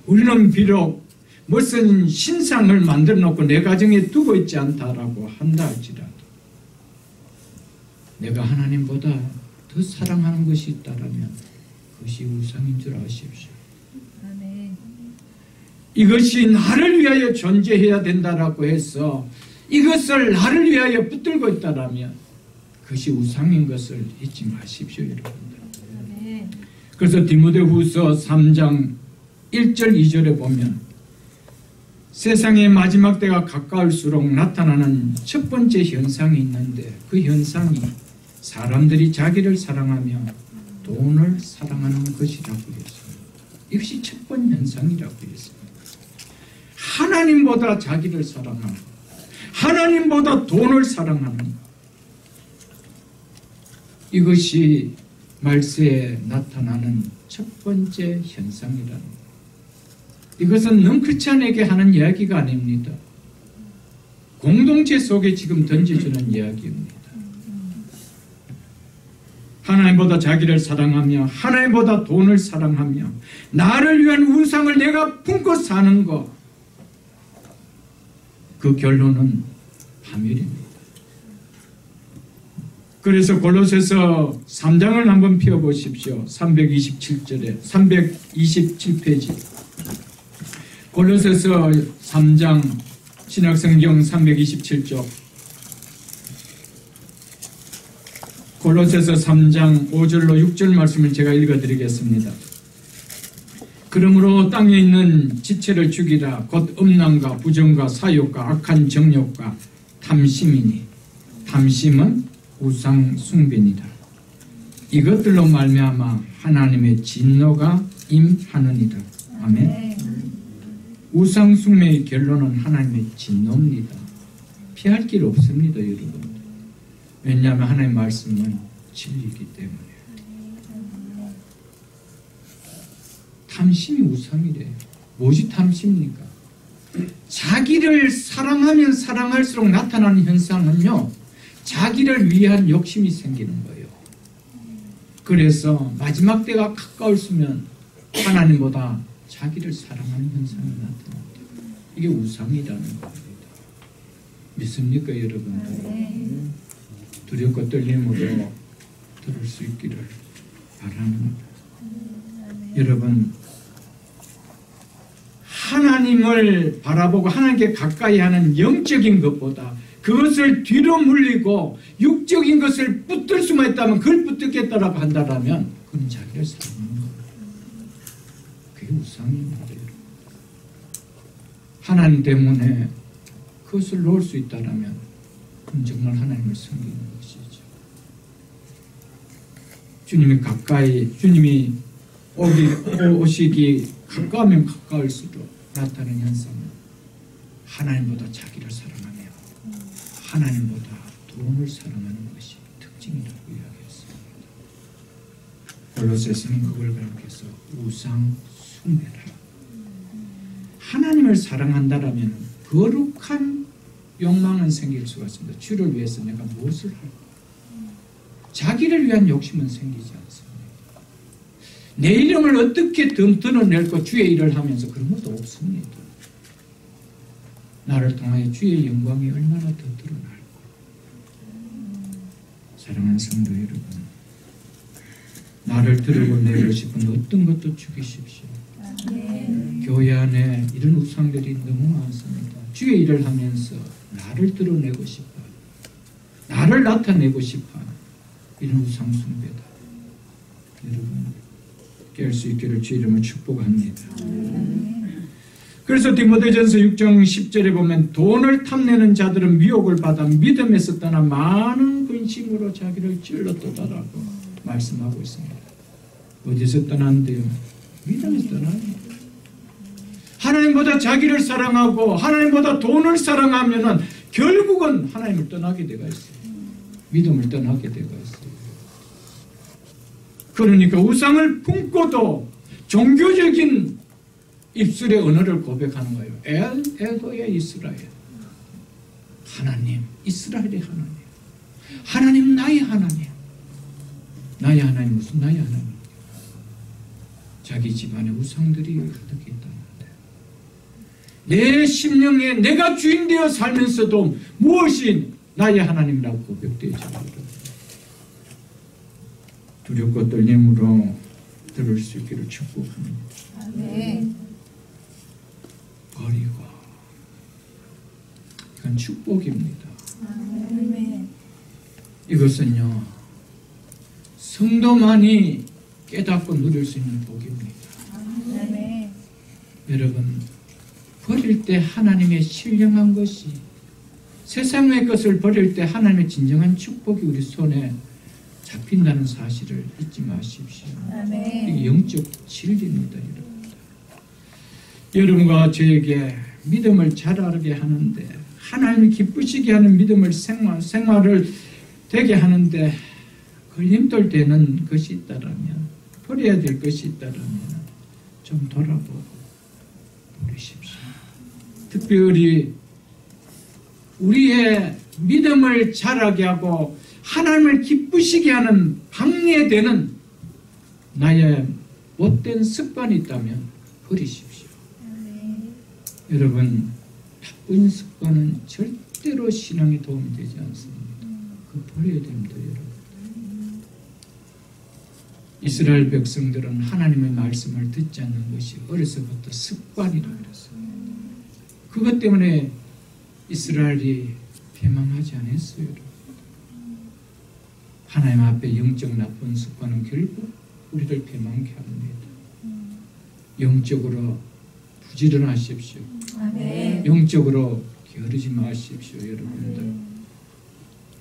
우리는 비록 무슨 신상을 만들어 놓고 내 가정에 두고 있지 않다라고 한다 할지라도 내가 하나님보다 더 사랑하는 것이 있다라면 그것이 우상인 줄 아십시오. 아멘. 이것이 나를 위하여 존재해야 된다라고 해서 이것을 나를 위하여 붙들고 있다라면 그것이 우상인 것을 잊지 마십시오, 여러분들. 아멘. 그래서 디모데후서 3장 1절 2절에 보면 세상의 마지막 때가 가까울수록 나타나는 첫 번째 현상이 있는데 그 현상이 사람들이 자기를 사랑하며 돈을 사랑하는 것이라고 했습니다. 이것이 첫 번째 현상이라고 했습니다. 하나님보다 자기를 사랑하는, 하나님보다 돈을 사랑하는, 이것이 말세에 나타나는 첫 번째 현상이라는 것. 이것은 능크찬에게 하는 이야기가 아닙니다. 공동체 속에 지금 던져주는 이야기입니다. 하나님보다 자기를 사랑하며 하나님보다 돈을 사랑하며 나를 위한 우상을 내가 품고 사는 것, 그 결론은 파멸입니다. 그래서 골로새서 3장을 한번 펴보십시오. 327절에 327페이지 골로새서 3장 신약성경 327쪽 골로새서 3장 5절로 6절 말씀을 제가 읽어드리겠습니다. 그러므로 땅에 있는 지체를 죽이라. 곧 음란과 부정과 사욕과 악한 정욕과 탐심이니 탐심은 우상 숭배니라. 이것들로 말미암아 하나님의 진노가 임하느니라. 아멘. 우상 숭배의 결론은 하나님의 진노입니다. 피할 길 없습니다, 여러분. 왜냐하면 하나님의 말씀은 진리이기 때문에. 탐심이 우상이래요. 무엇이 탐심입니까? 자기를 사랑하면 사랑할수록 나타나는 현상은요, 자기를 위한 욕심이 생기는 거예요. 그래서 마지막 때가 가까울수면 하나님보다 자기를 사랑하는 현상이 나타납니다. 이게 우상이라는 겁니다. 믿습니까, 여러분들? 두렵고 떨림으로 들을 수 있기를 바랍니다. 여러분, 하나님을 바라보고 하나님께 가까이 하는 영적인 것보다 그것을 뒤로 물리고 육적인 것을 붙들 수만 있다면 그걸 붙들겠다라고 한다면 그건 자기를 사랑하는 거예요. 그게 우상입니다. 하나님 때문에 그것을 놓을 수 있다면 그건 정말 하나님을 섬기는 것이죠. 주님이 가까이, 주님이 오시기 가까우면 가까울수록 나타나는 현상은 하나님보다 자기를 사랑하며 하나님보다 돈을 사랑하는 것이 특징이라고 이야기했습니다. 골로새서는 그걸 그렇게 해서 우상 숭배라. 하나님을 사랑한다라면 거룩한 욕망은 생길 수가 있습니다. 주를 위해서 내가 무엇을 할까? 자기를 위한 욕심은 생기지 않습니다. 내 이름을 어떻게 드러낼까? 주의 일을 하면서 그런 것도 없습니다. 나를 통하여 주의 영광이 얼마나 더 드러날까? 사랑하는 성도 여러분, 나를 드러내고 싶은 어떤 것도 죽이십시오. 교회 안에 이런 우상들이 너무 많습니다. 주의 일을 하면서 나를 드러내고 싶어, 나를 나타내고 싶어, 이런 우상 숭배다. 여러분, 깰 수 있기를 주 이름을 축복합니다. 그래서 디모데전서 6장 10절에 보면 돈을 탐내는 자들은 미혹을 받아 믿음에서 떠나 많은 근심으로 자기를 찔렀도다라고 말씀하고 있습니다. 어디서 떠난대요? 믿음에서 떠나요. 하나님보다 자기를 사랑하고 하나님보다 돈을 사랑하면은 결국은 하나님을 떠나게 되가 있어요. 믿음을 떠나게 되가 있어요. 그러니까 우상을 품고도 종교적인 입술의 언어를 고백하는 거예요. 엘도의 이스라엘. 하나님, 이스라엘의 하나님. 하나님, 나의 하나님. 나의 하나님, 무슨 나의 하나님? 자기 집안에 우상들이 가득 있다는데. 내 심령에 내가 주인 되어 살면서도 무엇이 나의 하나님이라고 고백되죠. 두렵고 떨림으로 들을 수 있기를 축복합니다. 아멘. 버리고, 이건 축복입니다. 아멘. 이것은요, 성도만이 깨닫고 누릴 수 있는 복입니다. 아멘. 여러분, 버릴 때 하나님의 신령한 것이, 세상의 것을 버릴 때 하나님의 진정한 축복이 우리 손에 잡힌다는 사실을 잊지 마십시오. 아멘. 이게 영적 진리입니다. 여러분과 저에게 믿음을 자라게 하는데, 하나님을 기쁘시게 하는 믿음을 생활을 되게 하는데 걸림돌 되는 것이 있다면, 버려야 될 것이 있다면 좀 돌아보고 버리십시오. 특별히 우리의 믿음을 자라게 하고 하나님을 기쁘시게 하는 방해되는 나의 못된 습관이 있다면 버리십시오. 여러분, 나쁜 습관은 절대로 신앙에 도움이 되지 않습니다. 그거 버려야 됩니다. 여러분. 이스라엘 백성들은 하나님의 말씀을 듣지 않는 것이 어려서부터 습관이라고 그랬습니다. 그것 때문에 이스라엘이 패망하지 않았어요. 여러분. 하나님 앞에 영적 나쁜 습관은 결국 우리를 패망케 합니다. 영적으로 부지런하십시오. 아멘. 영적으로 게으르지 마십시오. 여러분들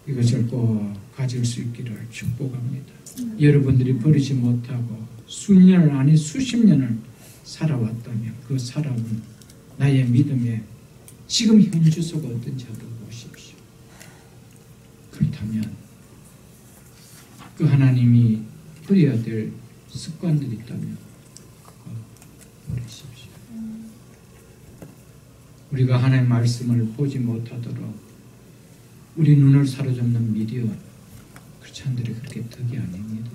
이것을 꼭 가질 수 있기를 축복합니다. 여러분들이 버리지 못하고 수년 아니 수십 년을 살아왔다면 그 사람은 나의 믿음의 지금 현 주소가 어떤지 알아보십시오. 그렇다면 그 하나님이 버려야 될 습관들이 있다면 그거 버리십시오. 우리가 하나님의 말씀을 보지 못하도록 우리 눈을 사로잡는 미디어, 크리스찬들이 그렇게 덕이 아닙니다.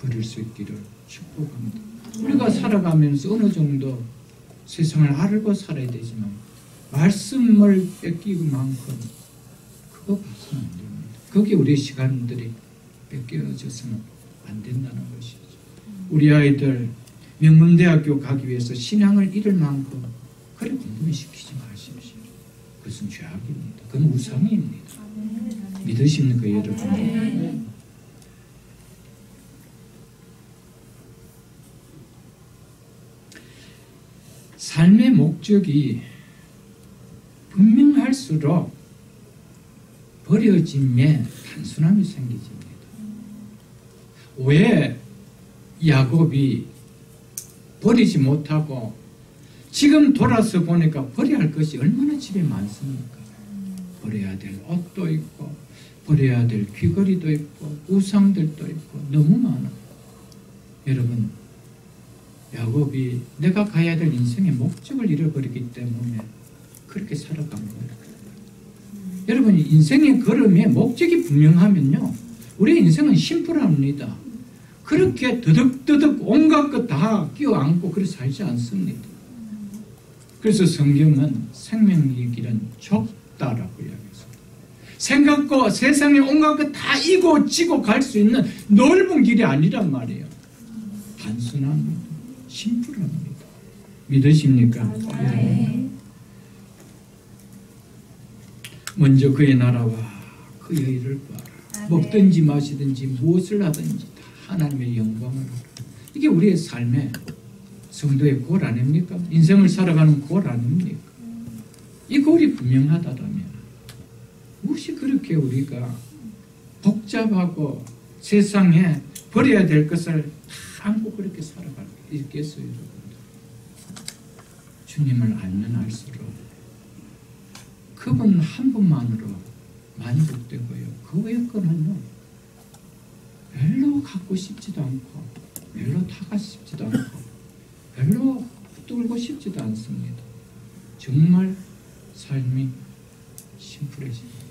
버릴 수 있기를 축복합니다. 우리가 살아가면서 어느 정도 세상을 알고 살아야 되지만 말씀을 뺏기고 만큼 그거 봐서는 안 됩니다. 거기에 우리의 시간들이 뺏겨져서는 안 된다는 것이죠. 우리 아이들 명문대학교 가기 위해서 신앙을 잃을 만큼 그래 공부를 시키지 마십시오. 그것은 죄악입니다. 그건 우상입니다. 믿으십니까 여러분? 삶의 목적이 분명할수록 버려짐에 단순함이 생기집니다. 왜 야곱이 버리지 못하고 지금 돌아서 보니까 버려야 할 것이 얼마나 집에 많습니까? 버려야 될 옷도 있고 버려야 될 귀걸이도 있고 우상들도 있고 너무 많아요. 여러분, 야곱이 내가 가야 될 인생의 목적을 잃어버리기 때문에 그렇게 살아간 거예요. 여러분, 인생의 걸음에 목적이 분명하면요, 우리의 인생은 심플합니다. 그렇게 더덕더덕 온갖 것 다 끼워안고 그렇게 살지 않습니다. 그래서 성경은 생명의 길은 좁다라고 이야기했습니다. 생각과 세상의 온갖 것 다 이고 지고 갈 수 있는 넓은 길이 아니란 말이에요. 단순합니다. 심플합니다. 믿으십니까? 네. 먼저 그의 나라와 그의 일을 구하라. 먹든지 마시든지 무엇을 하든지 다 하나님의 영광을 하라. 이게 우리의 삶의 성도의 골 아닙니까? 인생을 살아가는 골 아닙니까? 이 골이 분명하다면 무엇이 그렇게 우리가 복잡하고 세상에 버려야 될 것을 다 안고 그렇게 살아갈 수 있겠어요? 여러분들? 주님을 알면 알수록 그분 한 분만으로 만족되고요. 그 외의 거는요, 별로 갖고 싶지도 않고 별로 타고 싶지도 않고 별로 붙들고 싶지도 않습니다. 정말 삶이 심플해집니다.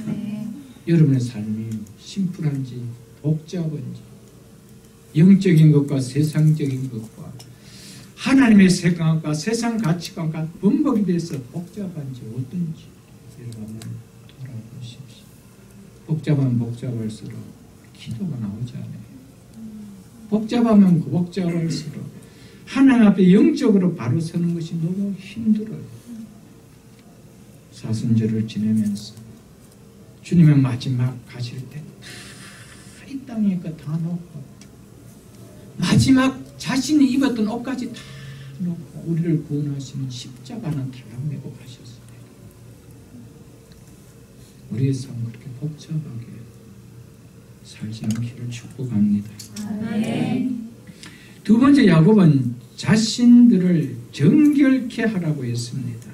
네. 여러분의 삶이 심플한지 복잡한지 영적인 것과 세상적인 것과 하나님의 생각과 세상 가치관과 범벅이 돼서 복잡한지 어떤지 여러분 돌아보십시오. 복잡하면 복잡할수록 기도가 나오지 않아요. 복잡하면 복잡할수록 하나님 앞에 영적으로 바로 서는 것이 너무 힘들어요. 사순절을 지내면서 주님의 마지막 가실 때 이 땅에 다 놓고 마지막 자신이 입었던 옷까지 다 놓고 우리를 구원하시는 십자가는 달랑매고 가셨습니다. 우리의 삶은 그렇게 복잡하게 살지 않기를 축복합니다. 아멘. 두 번째, 야곱은 자신들을 정결케 하라고 했습니다.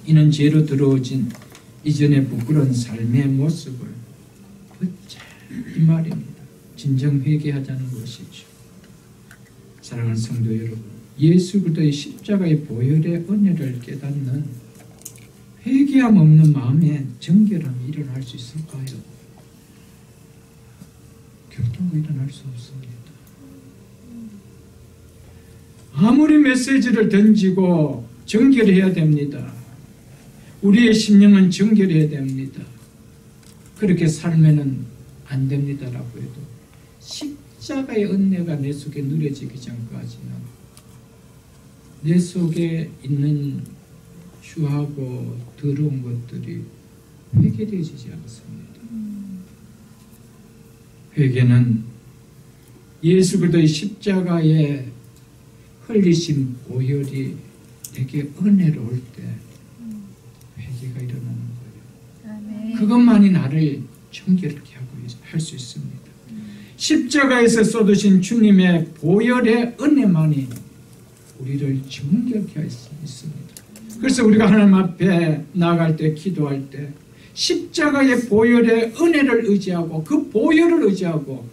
이는 죄로 들어오진 이전의 부끄러운 삶의 모습을 벗자, 이 말입니다. 진정 회개하자는 것이죠. 사랑하는 성도 여러분, 예수 그리스도의 십자가의 보혈의 은혜를 깨닫는 회개함 없는 마음에 정결함이 일어날 수 있을까요? 결코 일어날 수 없습니다. 아무리 메시지를 던지고 정결해야 됩니다. 우리의 심령은 정결해야 됩니다. 그렇게 살면은 안 됩니다라고 해도 십자가의 은혜가 내 속에 누려지기 전까지는 내 속에 있는 추하고 더러운 것들이 회개되어지지 않습니다. 회개는 예수 그리스도의 십자가의 흘리신 보혈이 내게 은혜로울 때 회개가 일어나는 거예요. 아멘. 그것만이 나를 정결케 하고 할 수 있습니다. 십자가에서 쏟으신 주님의 보혈의 은혜만이 우리를 정결케 할 수 있습니다. 그래서 우리가 하나님 앞에 나아갈 때, 기도할 때 십자가의 보혈의 은혜를 의지하고 그 보혈을 의지하고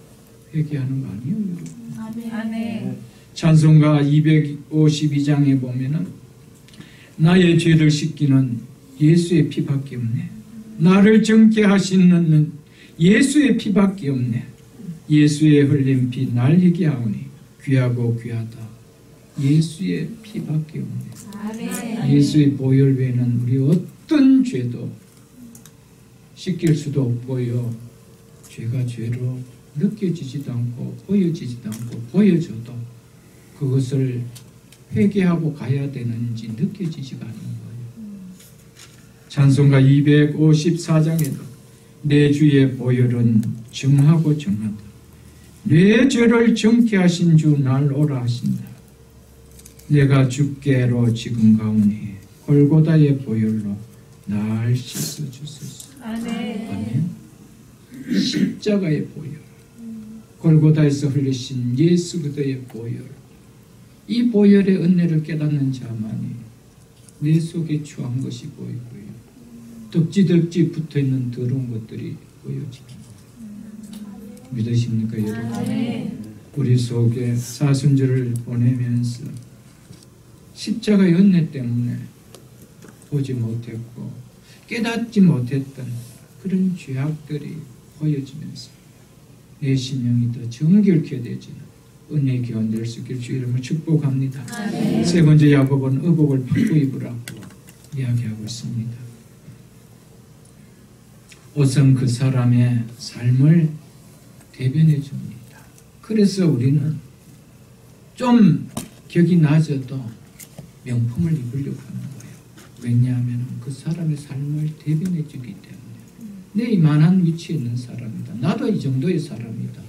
회개하는 거 아니에요, 여러분? 아멘. 찬송가 252장에 보면은 나의 죄를 씻기는 예수의 피밖에 없네. 나를 정케 하시는 예수의 피밖에 없네. 예수의 흘린 피 날 희게 하오니 귀하고 귀하다. 예수의 피밖에 없네. 아멘. 예수의 보혈 외에는 우리 어떤 죄도 씻길 수도 없고요. 죄가 죄로 느껴지지도 않고 보여지지도 않고 보여줘도 그것을 회개하고 가야 되는지 느껴지지가 않는 거예요. 찬송가 254장에도 내 주의 보혈은 정하고 정하다. 내 죄를 정케 하신 주 날 오라 하신다. 내가 주께로 지금 가오니 골고다의 보혈로 날 씻어주소서. 아멘. 십자가의 보혈, 골고다에서 흘리신 예수 그리스도의 보혈, 이 보혈의 은혜를 깨닫는 자만이 내 속에 추한 것이 보이고요. 덕지덕지 붙어있는 더러운 것들이 보여집니다. 믿으십니까, 여러분? 우리 속에 사순절을 보내면서 십자가의 은혜 때문에 보지 못했고 깨닫지 못했던 그런 죄악들이 보여지면서 내 심령이 더 정결케 되지는 은혜의 교환 될 수 있기를 주 이름으로 축복합니다. 아멘. 세 번째, 야곱은 의복을 바꾸 입으라고 이야기하고 있습니다. 옷은 그 사람의 삶을 대변해 줍니다. 그래서 우리는 좀 격이 낮아도 명품을 입으려고 하는 거예요. 왜냐하면 그 사람의 삶을 대변해 주기 때문에 내 이만한 위치에 있는 사람이다. 나도 이 정도의 사람이다.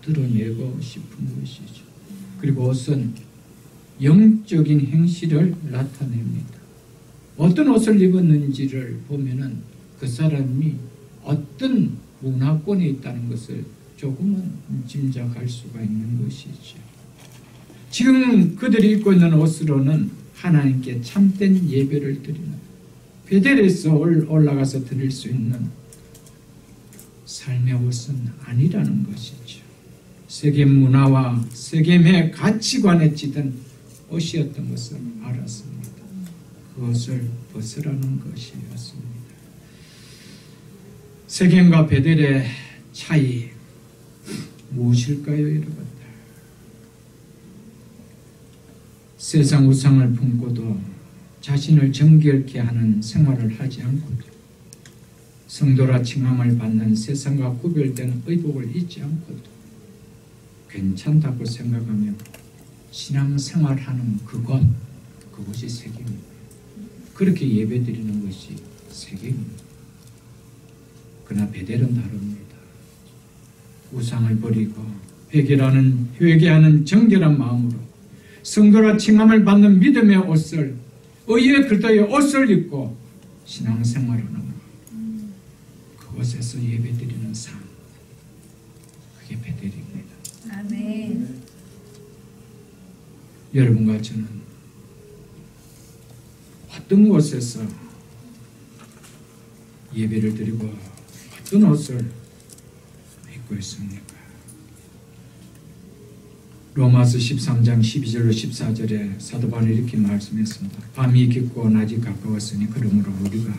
드러내고 싶은 것이죠. 그리고 옷은 영적인 행실을 나타냅니다. 어떤 옷을 입었는지를 보면은 그 사람이 어떤 문화권에 있다는 것을 조금은 짐작할 수가 있는 것이죠. 지금 그들이 입고 있는 옷으로는 하나님께 참된 예배를 드리는, 베델에서 올라가서 드릴 수 있는 삶의 옷은 아니라는 것이죠. 세계 문화와 세계의 가치관에 찌든 옷이었던 것을 알았습니다. 그것을 벗으라는 것이었습니다. 세겜과 베델의 차이 무엇일까요, 여러분들? 세상 우상을 품고도 자신을 정결케 하는 생활을 하지 않고도 성도라 칭함을 받는 세상과 구별되는 의복을 잊지 않고도 괜찮다고 생각하며 신앙생활하는 그것이 세겜입니다. 그렇게 예배드리는 것이 세겜입니다. 그러나 베델은 다릅니다. 우상을 버리고 회개하는 정결한 마음으로 성도라 칭함을 받는 믿음의 옷을, 의의 그리스도의 옷을 입고 신앙생활을 하는 그곳에서 예배드리는 삶, 여러분과 저는 어떤 곳에서 예배를 드리고 어떤 옷을 입고 있습니까? 로마서 13장 12절로 14절에 사도 바울이 이렇게 말씀했습니다. 밤이 깊고 낮이 가까웠으니 그러므로 우리가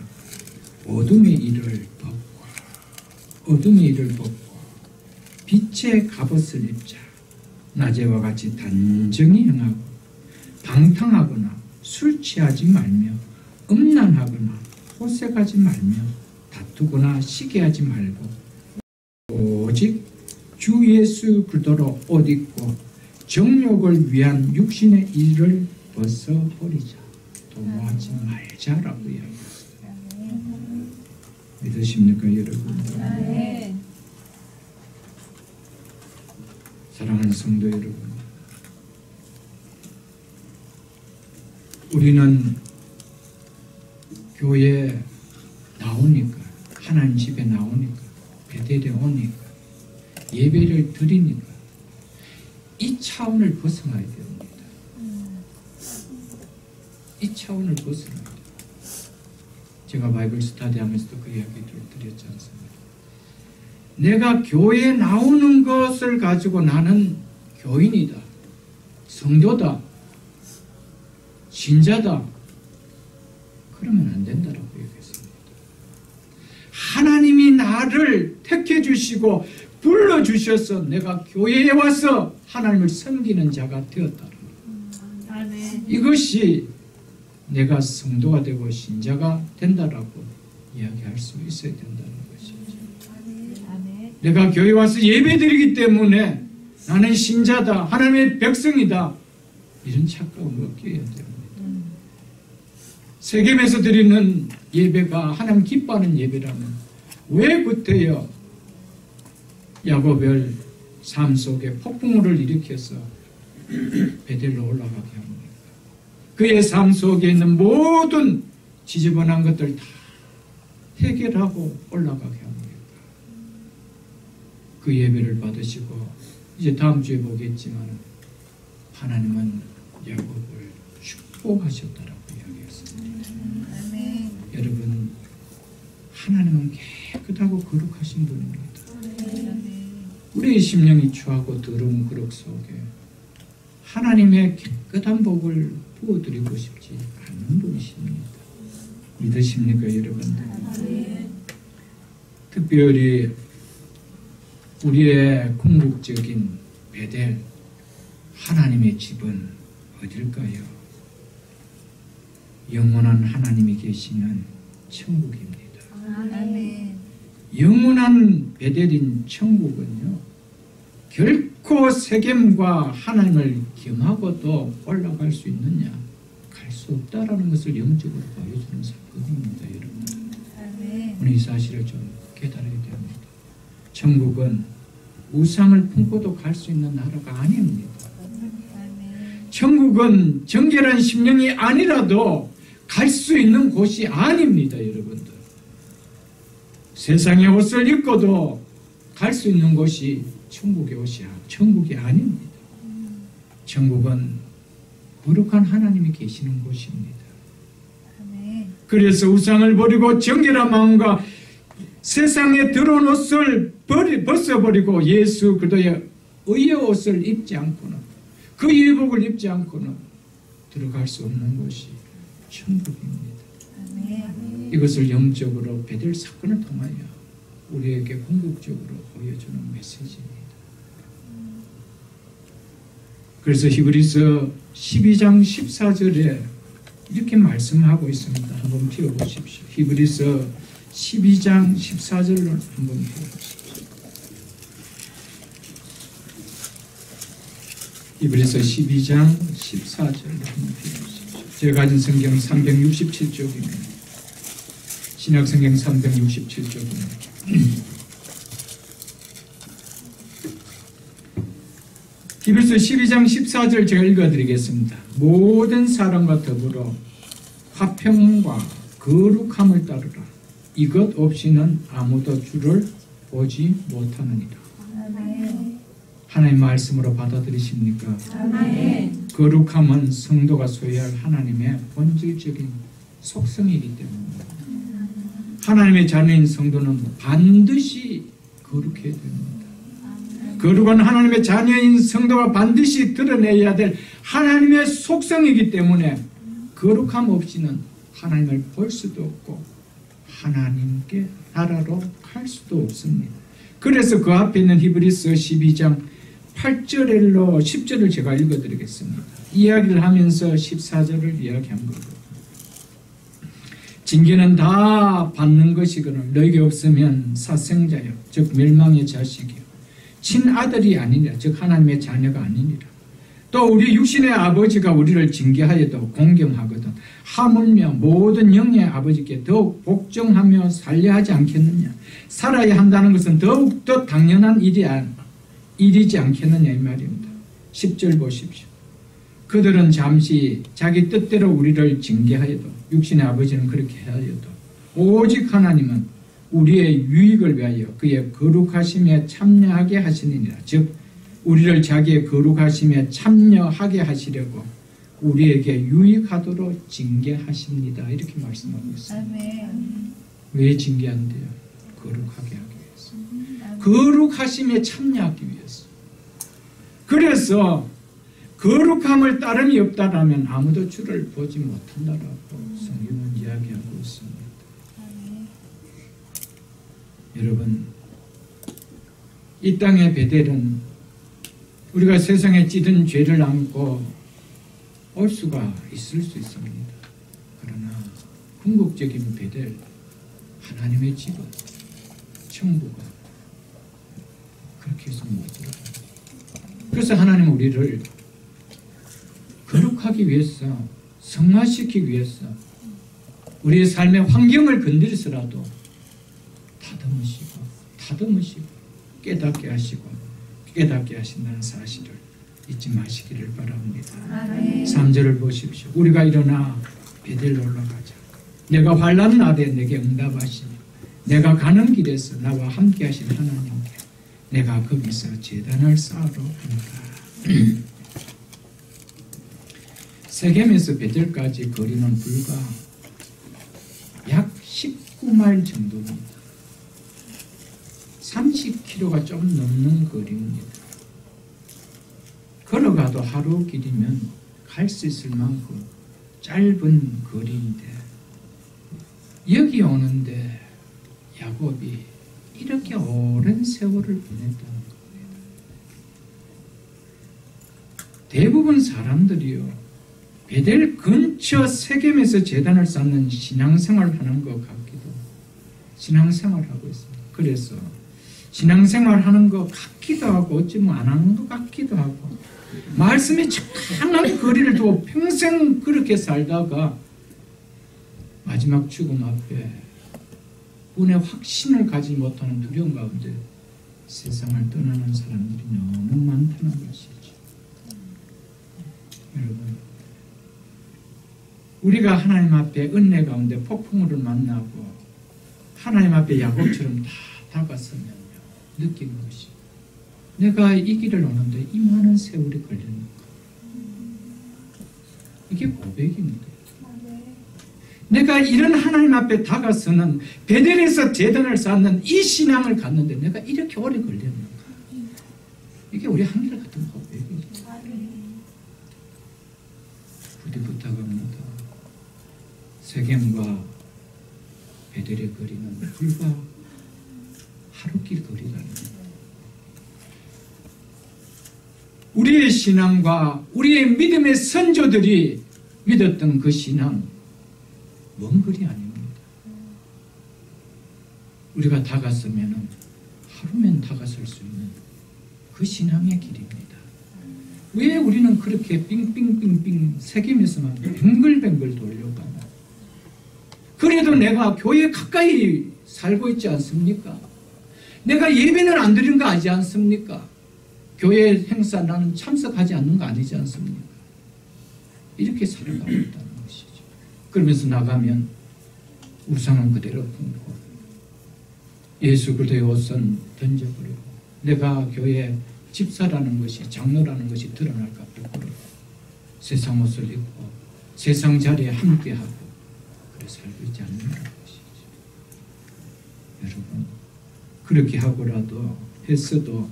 어둠의 일을 벗고 빛의 갑옷을 입자. 낮에와 같이 단정히 행하고 방탕하거나 술 취하지 말며 음란하거나 호색하지 말며 다투거나 시기하지 말고 오직 주 예수 그리스도로 옷 입고 정욕을 위한 육신의 일을 벗어버리자. 도모하지 말자라고 이야기했어요. 믿으십니까 여러분? 네. 사랑하는 성도 여러분, 우리는 교회에 나오니까, 하나님 집에 나오니까, 베델에 오니까, 예배를 드리니까 이 차원을 벗어나야 됩니다. 이 차원을 벗어나야 돼요. 제가 바이블 스터디 하면서도 그 이야기를 드렸지 않습니까? 내가 교회에 나오는 것을 가지고 나는 교인이다, 성도다, 신자다, 그러면 안 된다라고 얘기했습니다. 하나님이 나를 택해 주시고 불러주셔서 내가 교회에 와서 하나님을 섬기는 자가 되었다. 이것이 내가 성도가 되고 신자가 된다라고 이야기할 수 있어야 된다는 것이죠. 내가 교회 와서 예배드리기 때문에 나는 신자다, 하나님의 백성이다, 이런 착각을 없게 해야 됩니다. 세겜에서 드리는 예배가 하나님 기뻐하는 예배라면 왜 그때요 야곱의 삶 속에 폭풍우를 일으켜서 베델로 올라가게 합니까? 그의 삶 속에 있는 모든 지저분한 것들 다 해결하고 올라가게 합니다. 그 예배를 받으시고 이제 다음 주에 보겠지만 하나님은 야곱을 축복하셨다라고 이야기했습니다. 여러분, 하나님은 깨끗하고 거룩하신 분입니다. 우리의 심령이 추하고 더러운 그릇 속에 하나님의 깨끗한 복을 부어드리고 싶지 않은 분이십니다. 믿으십니까 여러분들? 특별히 우리의 궁극적인 베델, 하나님의 집은 어딜까요? 영원한 하나님이 계시는 천국입니다. 아멘. 영원한 베델인 천국은요, 결코 세겜과 하나님을 겸하고도 올라갈 수 있느냐? 갈 수 없다라는 것을 영적으로 보여주는 사건입니다, 여러분. 아멘. 우리 이 사실을 좀 깨달아야 됩니다. 천국은 우상을 품고도 갈 수 있는 나라가 아닙니다. 천국은 정결한 심령이 아니라도 갈 수 있는 곳이 아닙니다, 여러분들. 세상의 옷을 입고도 갈 수 있는 곳이 천국이 아닙니다. 천국은 거룩한 하나님이 계시는 곳입니다. 그래서 우상을 버리고 정결한 마음과 세상에 들어온 옷을 벗어버리고 예수 그리스도의 의의 옷을 입지 않고는, 그 의복을 입지 않고는 들어갈 수 없는 곳이 천국입니다. 이것을 영적으로 베델 사건을 통하여 우리에게 궁극적으로 보여주는 메시지입니다. 그래서 히브리서 12장 14절에 이렇게 말씀하고 있습니다. 한번 펴보십시오. 히브리서 12장 14절로 한번 펴보십시오. 히브리서 12장 14절로 한번 펴보십시오. 제가 가진 성경 367쪽입니다. 신약성경 367쪽입니다. 히브리서 12장 14절 제가 읽어드리겠습니다. 모든 사람과 더불어 화평과 거룩함을 따르라. 이것 없이는 아무도 주를 보지 못하느니라. 하나님 말씀으로 받아들이십니까? 아멘. 거룩함은 성도가 소유할 하나님의 본질적인 속성이기 때문입니다. 하나님의 자녀인 성도는 반드시 거룩해야 됩니다. 거룩한 하나님의 자녀인 성도가 반드시 드러내야 될 하나님의 속성이기 때문에 거룩함 없이는 하나님을 볼 수도 없고 하나님께 나라로 갈 수도 없습니다. 그래서 그 앞에 있는 히브리서 12장 8절로 10절을 제가 읽어드리겠습니다. 이야기를 하면서 14절을 이야기한 거고, 징계는 다 받는 것이거늘 너에게 없으면 사생자여 즉 멸망의 자식이요 친아들이 아니니라 즉 하나님의 자녀가 아니니라. 또 우리 육신의 아버지가 우리를 징계하여도 공경하거든 하물며 모든 영의 아버지께 더욱 복종하며 살려하지 않겠느냐. 살아야 한다는 것은 더욱더 당연한 일이지 않겠느냐 이 말입니다. 10절 보십시오. 그들은 잠시 자기 뜻대로 우리를 징계하여도 육신의 아버지는 그렇게 하여도 오직 하나님은 우리의 유익을 위하여 그의 거룩하심에 참여하게 하시느니라. 즉 우리를 자기의 거룩하심에 참여하게 하시려고 우리에게 유익하도록 징계하십니다. 이렇게 말씀하고 있습니다. 아멘. 왜 징계한대요? 거룩하게 하기 위해서. 거룩하심에 참여하기 위해서. 그래서 거룩함을 따름이 없다라면 아무도 주를 보지 못한다라고 성경은 이야기하고 있습니다. 여러분, 이 땅의 베델은 우리가 세상에 찌든 죄를 안고 올 수가 있을 수 있습니다. 그러나 궁극적인 베델, 하나님의 집은 천국은 그렇게 해서 못 들어가요. 그래서 하나님은 우리를 거룩하기 위해서, 성화시키기 위해서 우리의 삶의 환경을 건드리서라도 다듬으시고 깨닫게 하시고 깨닫게 하신다는 사실을 잊지 마시기를 바랍니다. 아멘. 3절을 보십시오. 우리가 일어나 베델로 올라가자. 내가 환난 날에 내게 응답하시며 내가 가는 길에서 나와 함께 하신 하나님께 내가 거기서 제단을 쌓으러 간다. 세겜에서 베델까지 거리는 불과 약 19마일 정도입니다. 30km가 좀 넘는 거리입니다. 걸어가도 하루 길이면 갈 수 있을 만큼 짧은 거리인데 여기 오는데 야곱이 이렇게 오랜 세월을 보냈다는 겁니다. 대부분 사람들이요 베델 근처 세겜에서 제단을 쌓는 신앙생활을 하는 것 같기도 신앙생활을 하고 있습니다. 그래서 신앙생활 하는 것 같기도 하고 어쩌면 안 하는 것 같기도 하고 말씀에 장한 거리를 두고 평생 그렇게 살다가 마지막 죽음 앞에 운의 확신을 가지지 못하는 두려움 가운데 세상을 떠나는 사람들이 너무 많다는 것이죠. 여러분, 우리가 하나님 앞에 은혜 가운데 폭풍우를 만나고 하나님 앞에 야곱처럼 다 다가서면요 느끼는 것이 내가 이 길을 오는데 이 많은 세월이 걸렸는가. 이게 고백입니다. 내가 이런 하나님 앞에 다가서는 베델에서 제단을 쌓는 이 신앙을 갖는데 내가 이렇게 오래 걸렸는가. 이게 우리 한결같은 고백이죠. 부디 부탁합니다. 세겜과 베델의 거리는 불과 하루길 거리가 아닙니다. 우리의 신앙과 우리의 믿음의 선조들이 믿었던 그 신앙 먼 거리 아닙니다. 우리가 다가서면 하루면 다가설 수 있는 그 신앙의 길입니다. 왜 우리는 그렇게 빙빙빙빙 세겜에서만 뱅글뱅글 돌려가나? 그래도 내가 교회 가까이 살고 있지 않습니까? 내가 예배는 안 드리는 거 아니지 않습니까? 교회 행사 나는 참석하지 않는 거 아니지 않습니까? 이렇게 살아가고 있다는 것이죠. 그러면서 나가면 우상은 그대로 품고 예수 그리스도의 옷은 던져버리고 내가 교회 집사라는 것이, 장로라는 것이 드러날까 부끄러워 세상 옷을 입고 세상 자리에 함께하고 그래 살고 있지 않는다는 것이죠. 여러분, 그렇게 하고라도 했어도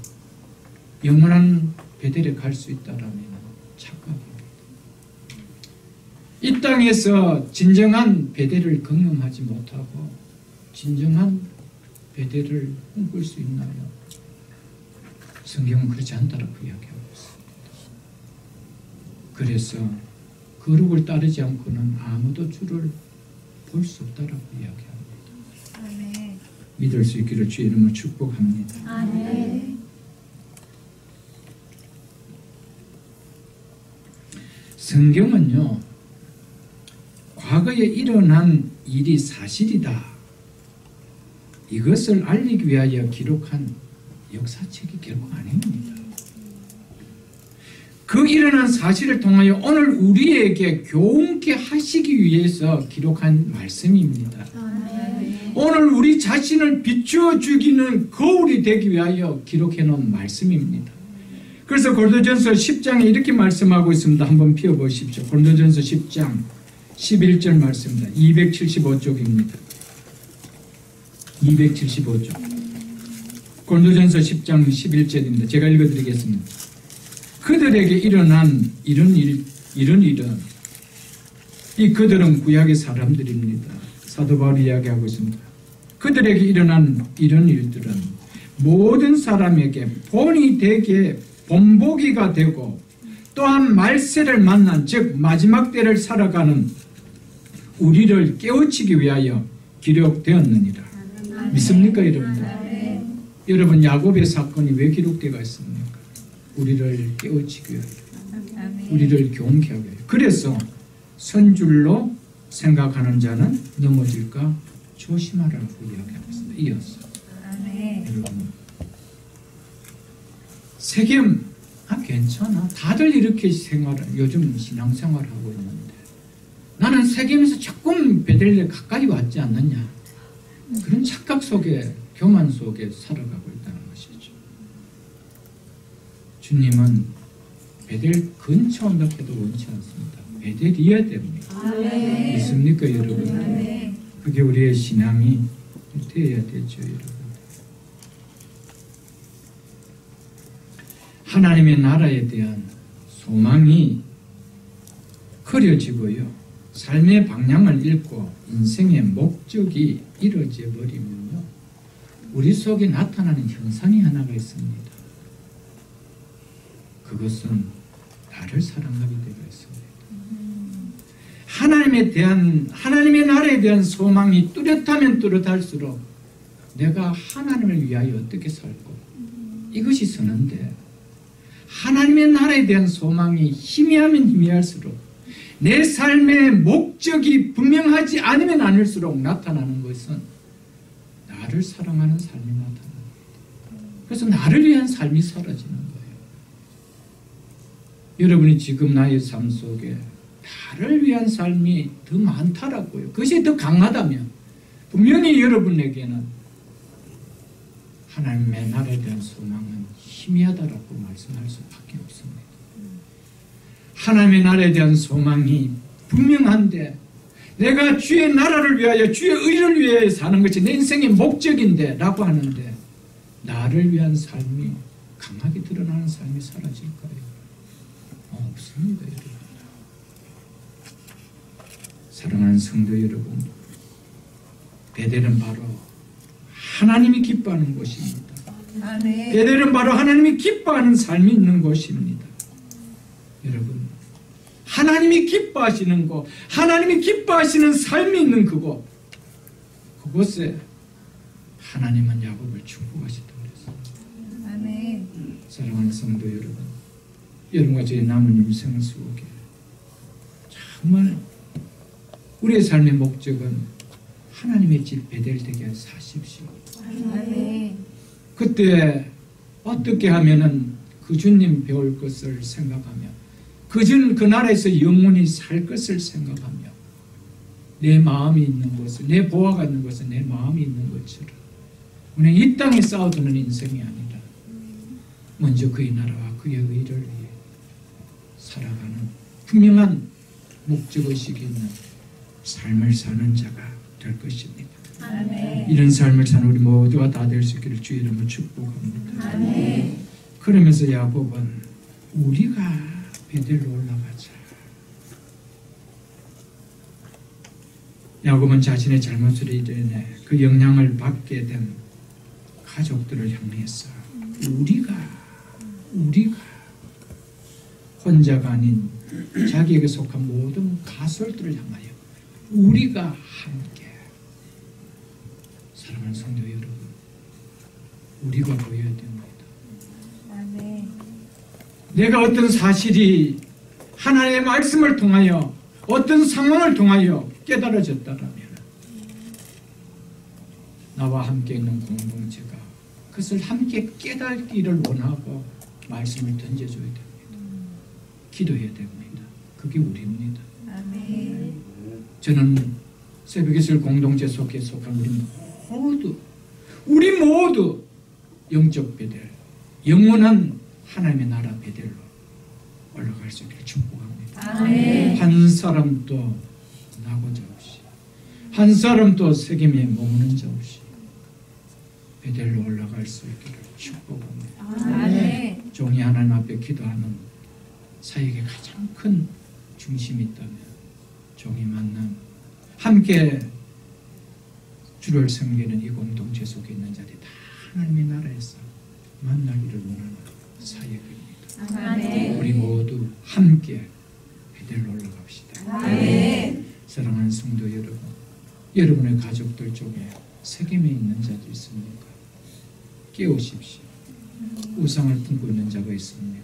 영원한 베델에 갈 수 있다라면 착각입니다. 이 땅에서 진정한 베델을 경험하지 못하고 진정한 베델을 꿈꿀 수 있나요? 성경은 그렇지 않다라고 이야기하고 있습니다. 그래서 거룩을 따르지 않고는 아무도 주를 볼 수 없다라고 이야기합니다. 아멘. 믿을 수 있기를 주의 이름으로 축복합니다. 아멘. 성경은요, 과거에 일어난 일이 사실이다, 이것을 알리기 위하여 기록한 역사책이 결국 아닙니다. 그 일어난 사실을 통하여 오늘 우리에게 교훈케 하시기 위해서 기록한 말씀입니다. 아멘. 오늘 우리 자신을 비추어 주기는 거울이 되기 위하여 기록해 놓은 말씀입니다. 그래서 고린도전서 10장에 이렇게 말씀하고 있습니다. 한번 펴보십시오. 고린도전서 10장 11절 말씀입니다. 275쪽입니다. 275쪽. 고린도전서 10장 11절입니다. 제가 읽어드리겠습니다. 그들에게 일어난 이런 일은 이 그들은 구약의 사람들입니다. 사도 바울이 이야기하고 있습니다. 그들에게 일어난 이런 일들은 모든 사람에게 본이 되게 본보기가 되고 또한 말세를 만난, 즉 마지막 때를 살아가는 우리를 깨우치기 위하여 기록되었느니라. 믿습니까 여러분들? 여러분, 야곱의 사건이 왜 기록되어 있습니까? 우리를 깨우치기 위하여, 우리를 교훈케 하기 위하여. 그래서 선줄로 생각하는 자는 넘어질까 조심하라고 이야기하고 있습니다. 이어서 여러분, 세겜, 괜찮아, 다들 이렇게 요즘 신앙생활하고 있는데 나는 세겜에서 조금 베델레 가까이 왔지 않느냐, 그런 착각 속에, 교만 속에 살아가고 있다는 것이죠. 주님은 베델 근처 온다 해도 원치 않습니다. 베델이어야 됩니다. 아멘. 믿습니까 여러분? 아멘. 그게 우리의 신앙이 되어야 되죠 여러분. 하나님의 나라에 대한 소망이 그려지고요, 삶의 방향을 잃고 인생의 목적이 이루어져 버리면요, 우리 속에 나타나는 현상이 하나가 있습니다. 그것은 나를 사랑하게 되어 있습니다. 하나님의 나라에 대한 소망이 뚜렷하면 뚜렷할수록 내가 하나님을 위하여 어떻게 살고, 이것이 서는데, 하나님의 나라에 대한 소망이 희미하면 희미할수록 내 삶의 목적이 분명하지 않으면 않을수록 나타나는 것은 나를 사랑하는 삶이 나타납니다. 그래서 나를 위한 삶이 사라지는 거예요. 여러분이 지금 나의 삶 속에 나를 위한 삶이 더 많다라고요. 그것이 더 강하다면 분명히 여러분에게는 하나님의 나라에 대한 소망은 희미하다라고 말씀할 수밖에 없습니다. 하나님의 나라에 대한 소망이 분명한데, 내가 주의 나라를 위하여, 주의 의를 위하여 사는 것이 내 인생의 목적인데 라고 하는데, 나를 위한 삶이 강하게 드러나는 삶이 사라질까요? 없습니다 여러분. 사랑하는 성도 여러분, 베델은 바로 하나님이 기뻐하는 곳입니다. 아멘. 베델은 바로 하나님이 기뻐하는 삶이 있는 곳입니다. 여러분, 하나님이 기뻐하시는 곳, 하나님이 기뻐하시는 삶이 있는 그곳, 그곳에 하나님은 야곱을 축복하시다고 그랬습니다. 아멘. 사랑하는 성도 여러분, 여러분과 저의 남은 인생 속에 정말 우리의 삶의 목적은 하나님의 집 베델 되게 사십시오. 아멘. 그때 어떻게 하면은 그 주님 배울 것을 생각하며 그 나라에서 영원히 살 것을 생각하며 내 마음이 있는 곳을, 내 보화가 있는 곳에 내 마음이 있는 것처럼 우리는 이 땅에 쌓아두는 인생이 아니라 먼저 그의 나라와 그의 의를 위해 살아가는 분명한 목적의식이 있는 삶을 사는 자가 될 것입니다. 아멘. 이런 삶을 사는 우리 모두가 다 될 수 있기를 주의 이름으로 축복합니다. 아멘. 그러면서 야곱은 우리가 베델로 올라가자. 야곱은 자신의 잘못을 이겨내 그 영향을 받게 된 가족들을 향해서 우리가 혼자가 아닌 자기에게 속한 모든 가솔들을 향하여 우리가 함께. 사랑하는 성도 여러분, 우리가 보여야 됩니다. 아멘. 내가 어떤 사실이 하나님의 말씀을 통하여 어떤 상황을 통하여 깨달아졌다면 나와 함께 있는 공동체가 그것을 함께 깨닫기를 원하고 말씀을 던져줘야 됩니다. 기도해야 됩니다. 그게 우리입니다. 아멘. 저는 새벽기술 공동체 속에 속한 우리 모두 영적 베델, 영원한 하나님의 나라 베델로 올라갈 수 있기를 축복합니다. 아멘. 한 사람도 나고자 없이, 한 사람도 세겜에 머무는 자 없이 베델로 올라갈 수 있기를 축복합니다. 아멘. 종이 하나님 앞에 기도하는 사역의 가장 큰 중심이 있다면 종이 만남, 함께 주를 섬기는 이 공동체 속에 있는 자들이 다 하나님의 나라에서 만나기를 원하는 사역입니다. 아멘. 우리 모두 함께 베델로 올라갑시다. 아멘. 사랑하는 성도 여러분, 여러분의 가족들 중에 세겜에 있는 자도 있습니까? 깨우십시오. 우상을 품고 있는 자가 있습니까?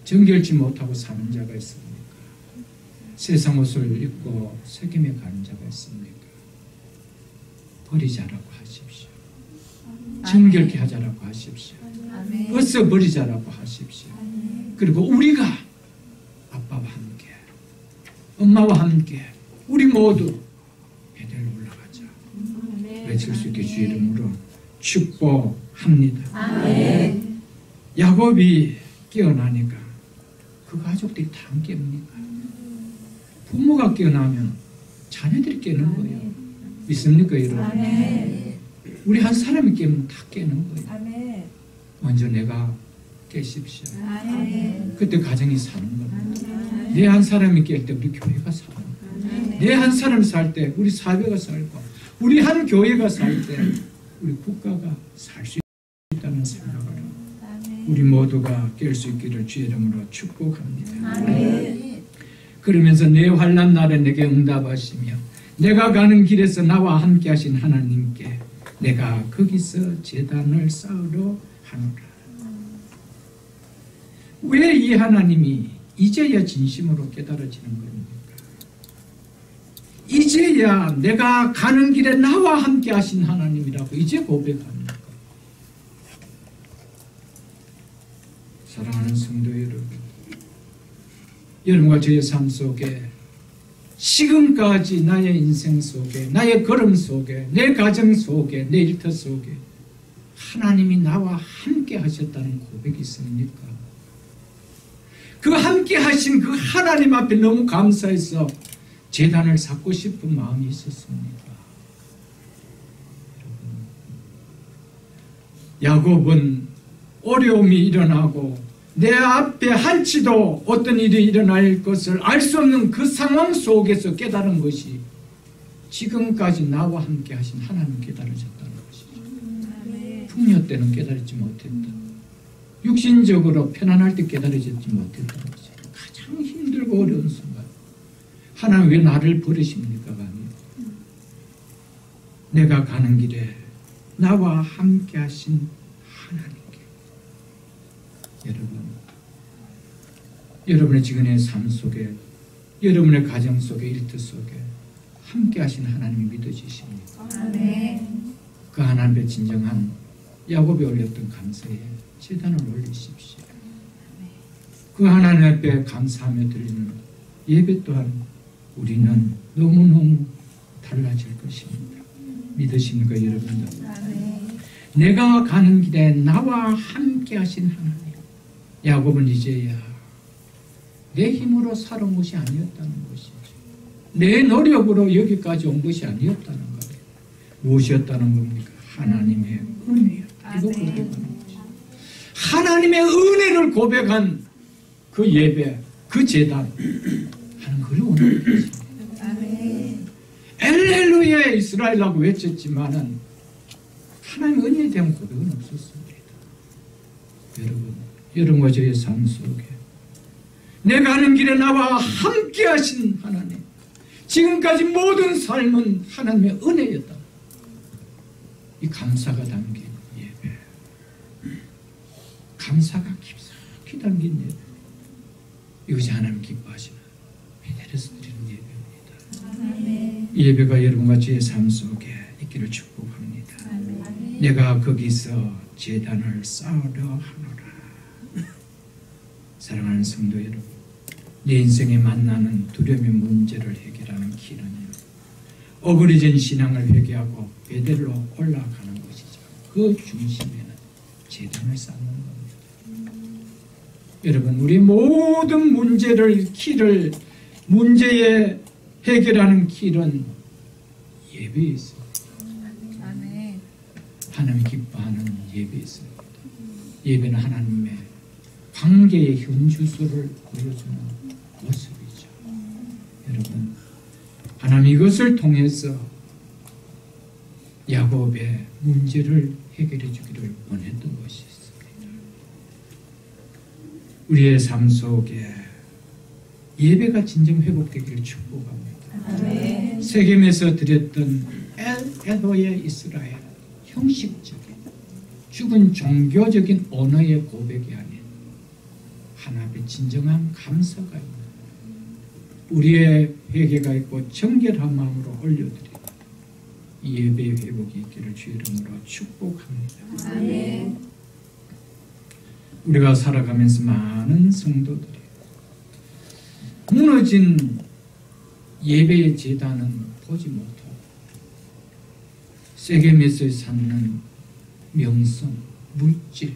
정결치 못하고 사는 자가 있습니까? 세상 옷을 입고 세겜에 가는 자가 있습니까? 버리자라고 하십시오. 정결케 하자라고 하십시오. 아멘. 벗어버리자라고 하십시오. 그리고 우리가 아빠와 함께, 엄마와 함께 우리 모두 베델로 올라가자. 외칠 수 있게 주의 이름으로 축복합니다. 아멘. 야곱이 깨어나니까 그 가족들이 다 안 깹니까? 부모가 깨어나면 자녀들이 깨는 거예요. 믿습니까 여러분? 아멘. 우리 한 사람이 깨면 다 깨는 거예요. 아멘. 먼저 내가 깨십시오. 아멘. 그때 가정이 사는 겁니다. 내 한 사람이 깰 때 우리 교회가 살고, 내 한 사람이 살 때 우리 사회가 살고, 우리 한 교회가 살 때 우리 국가가 살 수 있다는 생각을 우리 모두가 깰 수 있기를 주의 이름으로 축복합니다. 아멘. 그러면서 내 환난 날에 내게 응답하시며 내가 가는 길에서 나와 함께 하신 하나님께 내가 거기서 제단을 쌓으러 하노라. 왜 이 하나님이 이제야 진심으로 깨달아지는 겁니까? 이제야 내가 가는 길에 나와 함께 하신 하나님이라고 이제 고백합니까? 사랑하는 성도 여러분, 여러분과 저의 삶 속에 지금까지 나의 인생 속에, 나의 걸음 속에, 내 가정 속에, 내 일터 속에 하나님이 나와 함께 하셨다는 고백이 있습니까? 그 함께 하신 그 하나님 앞에 너무 감사해서 제단을 쌓고 싶은 마음이 있었습니까? 야곱은 어려움이 일어나고 내 앞에 한치도 어떤 일이 일어날 것을 알 수 없는 그 상황 속에서 깨달은 것이 지금까지 나와 함께 하신 하나님 깨달으셨다는 것이죠. 풍요 때는 깨달지 못했다. 육신적으로 편안할 때 깨달아지지 못했다는 것이죠. 가장 힘들고 어려운 순간 하나님 왜 나를 버리십니까가 아니에요. 내가 가는 길에 나와 함께 하신 하나님께 여러분의 지금의 삶 속에, 여러분의 가정 속에, 일터 속에 함께 하신 하나님이 믿어지십니까? 아멘. 그 하나님의 진정한 야곱이 올렸던 감사에 제단을 올리십시오. 그 하나님 앞에 감사하며 드리는 예배 또한 우리는 너무너무 달라질 것입니다. 믿으십니까 여러분들? 아멘. 내가 가는 길에 나와 함께 하신 하나님. 야곱은 이제야 내 힘으로 살아온 것이 아니었다는 것이죠. 내 노력으로 여기까지 온 것이 아니었다는 거예요. 무엇이었다는 겁니까? 하나님의 은혜였다. 이거 고백하는 거죠. 하나님의 은혜를 고백한 그 예배, 그 제단 하는 걸 원하는 것입니다. 엘렐루야 이스라엘이라고 외쳤지만은 하나님의 은혜에 대한 고백은 없었습니다. 여러분과 저의 삶 속에 내가 가는 길에 나와 함께 하신 하나님, 지금까지 모든 삶은 하나님의 은혜였다. 이 감사가 담긴 예배, 감사가 깊숙이 담긴 예배, 이것이 하나님 기뻐하시는 베델에서 드리는 예배입니다. 이 예배가 여러분과 저의 삶 속에 있기를 축복합니다. 내가 거기서 제단을 쌓으려 하노라. 사랑하는 성도 여러분, 내 인생에 만나는 두려움의 문제를 해결하는 길은 어그러진 신앙을 회개하고 베델로 올라가는 것이죠. 그 중심에는 제단을 쌓는 겁니다. 여러분, 우리 모든 문제에 해결하는 길은 예배에 있습니다. 하나님이 기뻐하는 예배에 있습니다. 예배는 하나님의 관계의 현주소를 보여주는 모습이죠. 여러분, 하나님 이것을 통해서 야곱의 문제를 해결해 주기를 원했던 것이 있습니다. 우리의 삶 속에 예배가 진정 회복되기를 축복합니다. 세겜에서 드렸던 에도의 이스라엘, 형식적인 죽은 종교적인 언어의 고백이 아닌 하나 앞에 진정한 감사가 있는 우리의 회개가 있고 정결한 마음으로 올려드리는 이 예배의 회복이 있기를 주 이름으로 축복합니다. 아멘. 우리가 살아가면서 많은 성도들이 무너진 예배의 제단은 보지 못하고 세겜에서 쌓는 명성, 물질,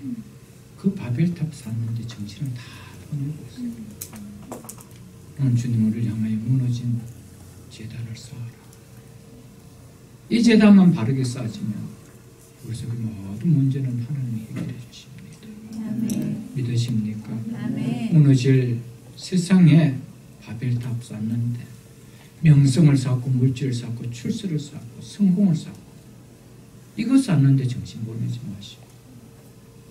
그 바벨탑 쌓는데 정신을 다 보내고 있습니다. 오늘 주님 우리를 향하여 무너진 제단을 쌓아라. 이 제단만 바르게 쌓아지면 우리 속의 모든 문제는 하나님이 해결해 주십니다. 아멘. 믿으십니까? 아멘. 무너질 세상에 바벨탑 쌓는데 명성을 쌓고 물질을 쌓고 출세를 쌓고 성공을 쌓고 이거 쌓는데 정신 보내지 마시고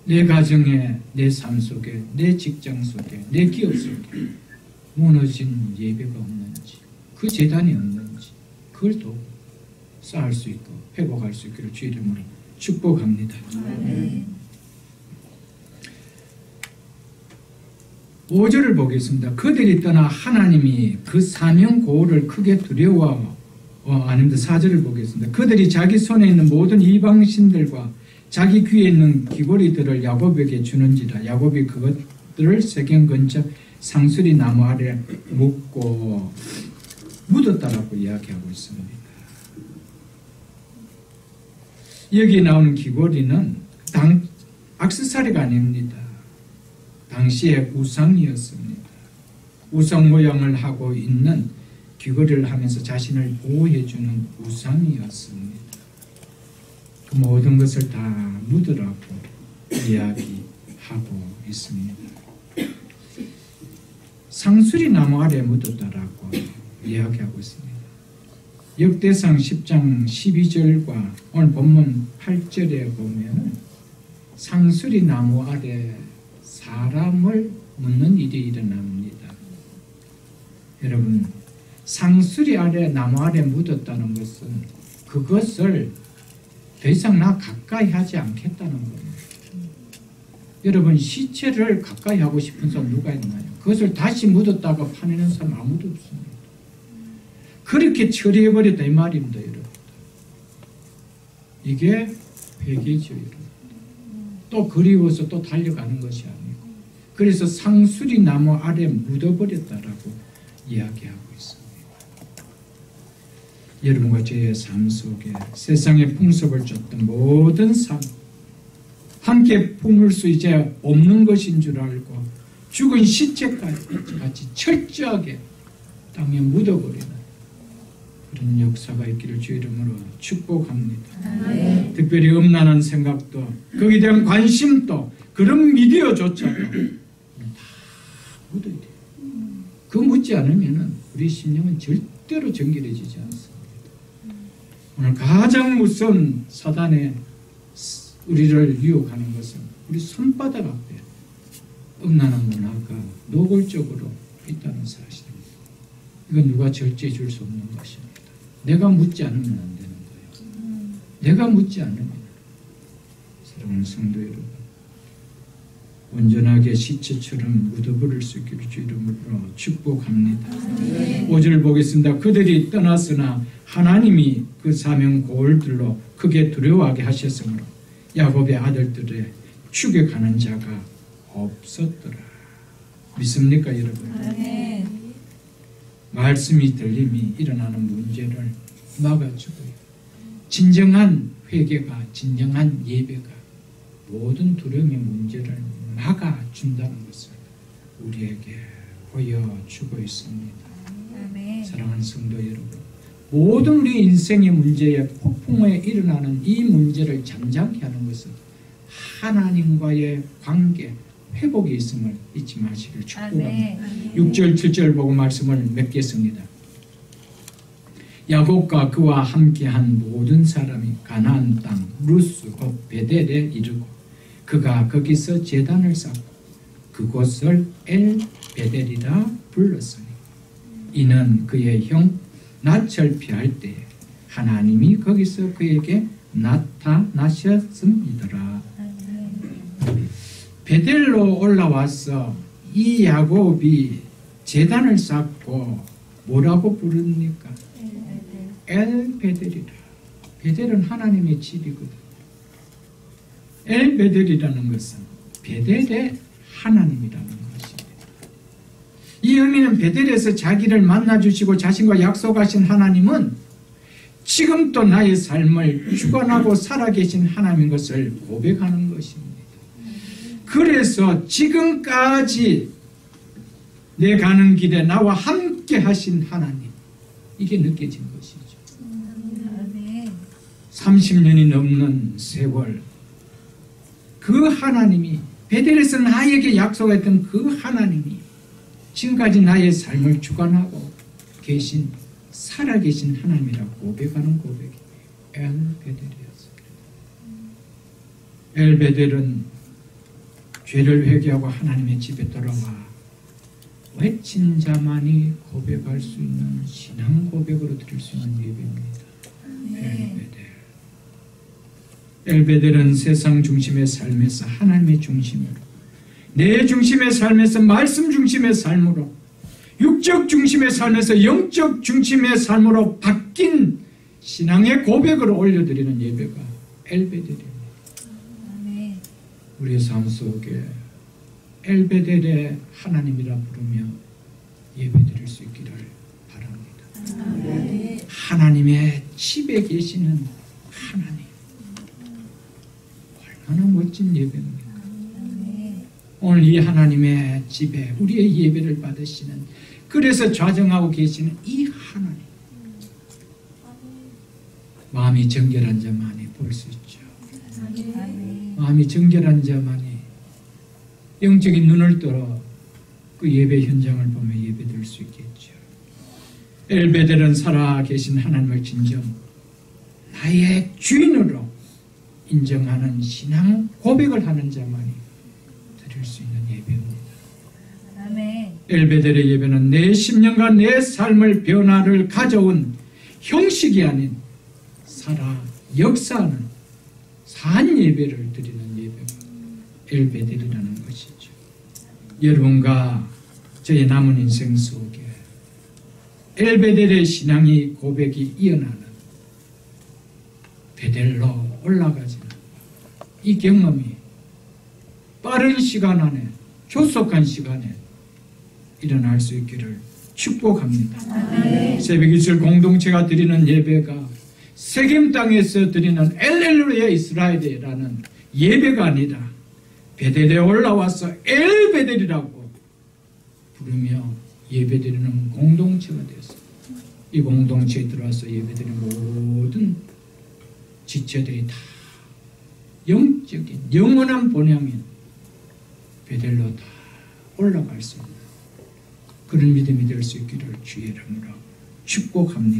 내 가정에, 내 삶 속에, 내 직장 속에, 내 기업 속에 무너진 예배가 없는지, 그 재단이 없는지 그걸 또 쌓을 수 있고 회복할 수 있기를 주 이름으로 축복합니다. 아멘. 5절을 보겠습니다. 그들이 떠나 하나님이 그 사명 고호를 크게 두려워 아닙니다. 4절을 보겠습니다. 그들이 자기 손에 있는 모든 이방신들과 자기 귀에 있는 귀고리들을 야곱에게 주는지라 야곱이 그것들을 세겜 근처 상수리 나무 아래 묻었다라고 이야기하고 있습니다. 여기 나오는 귀고리는 액세서리가 아닙니다. 당시의 우상이었습니다. 우상 모양을 하고 있는 귀걸이를 하면서 자신을 보호해주는 우상이었습니다. 그 모든 것을 다 묻으라고 이야기하고 있습니다. 상수리 나무 아래 묻었다라고 이야기하고 있습니다. 역대상 10장 12절과 오늘 본문 8절에 보면 상수리 나무 아래 사람을 묻는 일이 일어납니다. 여러분, 상수리 아래 나무 아래 묻었다는 것은 그것을 더 이상 나 가까이 하지 않겠다는 겁니다. 여러분, 시체를 가까이 하고 싶은 사람 누가 있나요? 그것을 다시 묻었다가 파내는 사람 아무도 없습니다. 그렇게 처리해버렸다 이 말입니다. 여러분, 이게 회개죠. 여러분, 또 그리워서 또 달려가는 것이 아니고 그래서 상수리 나무 아래 묻어버렸다라고 이야기하고 있습니다. 여러분과 저의 삶 속에 세상의 풍속을 쫓던 모든 삶, 함께 품을 수 이제 없는 것인 줄 알고 죽은 시체까지 철저하게 땅에 묻어버리는 그런 역사가 있기를 주 이름으로 축복합니다. 네. 특별히 음란한 생각도 거기에 대한 관심도 그런 미디어조차도 다 묻어야 돼요. 그거 묻지 않으면 우리 심령은 절대로 정결해지지 않습니다. 오늘 가장 무서운 사단의 우리를 유혹하는 것은 우리 손바닥 앞에 음란한 문화가 노골적으로 있다는 사실입니다. 이건 누가 절제해 줄 수 없는 것입니다. 내가 묻지 않으면 안 되는 거예요. 내가 묻지 않으면. 사랑하는 성도 여러분, 온전하게 시체처럼 묻어버릴 수 있기를 주 이름으로 축복합니다. 5절을 보겠습니다. 그들이 떠났으나 하나님이 그 사명 고을들로 크게 두려워하게 하셨으므로 야곱의 아들들의 추격하는 자가 없었더라. 믿습니까 여러분? 네. 말씀이 들림이 일어나는 문제를 막아주고요. 진정한 회개가, 진정한 예배가 모든 두려움의 문제를 막아준다는 것을 우리에게 보여주고 있습니다. 네. 사랑하는 성도 여러분, 모든 우리 인생의 문제에 폭풍에 일어나는 이 문제를 잠잠케 하는 것은 하나님과의 관계, 회복이 있음을 잊지 마시길 축복합니다. 6절, 7절 보고 말씀을 맺겠습니다. 야곱과 그와 함께한 모든 사람이 가나안 땅 루스 곧 베델에 이르고 그가 거기서 제단을 쌓고 그곳을 엘 베델이라 불렀으니 이는 그의 형 낯을 피할 때에 하나님이 거기서 그에게 나타나셨음이더라. 베델로 올라와서 이 야곱이 제단을 쌓고 뭐라고 부릅니까? 엘 베델이라. 베델은 하나님의 집이거든. 엘 베델이라는 것은 베델의 하나님이라는 것입니다. 이 의미는 베델에서 자기를 만나주시고 자신과 약속하신 하나님은 지금도 나의 삶을 주관하고 살아계신 하나님인 것을 고백하는 것입니다. 그래서 지금까지 내 가는 길에 나와 함께 하신 하나님, 이게 느껴진 것이죠. 30년이 넘는 세월, 그 하나님이, 베델에서 나에게 약속했던 그 하나님이 지금까지 나의 삶을 주관하고 계신, 살아계신 하나님이라고 고백하는 고백이 엘베델이었습니다. 엘베델은 죄를 회개하고 하나님의 집에 돌아와 외친 자만이 고백할 수 있는 신앙 고백으로 드릴 수 있는 예배입니다. 엘베델. 엘베델은 세상 중심의 삶에서 하나님의 중심으로, 내 중심의 삶에서 말씀 중심의 삶으로, 육적 중심의 삶에서 영적 중심의 삶으로 바뀐 신앙의 고백을 올려드리는 예배가 엘베델입니다. 우리의 삶 속에 엘베델의 하나님이라 부르며 예배드릴 수 있기를 바랍니다. 하나님의 집에 계시는 하나님, 얼마나 멋진 예배입니까? 오늘 이 하나님의 집에 우리의 예배를 받으시는, 그래서 좌정하고 계시는 이 하나님, 마음이 정결한 자만이 볼 수 있죠. 마음이 정결한 자만이 영적인 눈을 떠러 그 예배 현장을 보며 예배드릴 수 있겠죠. 엘베델은 살아계신 하나님을 진정 나의 주인으로 인정하는 신앙 고백을 하는 자만이 드릴 수 있는 예배입니다. 엘베델의 예배는 내 10년간 내 삶을 변화를 가져온 형식이 아닌 살아 역사하는 산 예배를 드리는 예배가 엘베델이라는 것이죠. 여러분과 저의 남은 인생 속에 엘베델의 신앙이 고백이 이어나는 베델로 올라가지는 이 경험이 빠른 시간 안에, 조속한 시간에 일어날 수 있기를 축복합니다. 새벽 이슬 공동체가 드리는 예배가 세겜 땅에서 드리는 엘렐루야 이스라엘이라는 예배가 아니라 베델에 올라와서 엘베델이라고 부르며 예배드리는 공동체가 되었습니다. 이 공동체에 들어와서 예배드리는 모든 지체들이 다 영적인 영원한 본향인 베델로 다 올라갈 수 있는 그런 믿음이 될 수 있기를 주의 이름으로 축복합니다.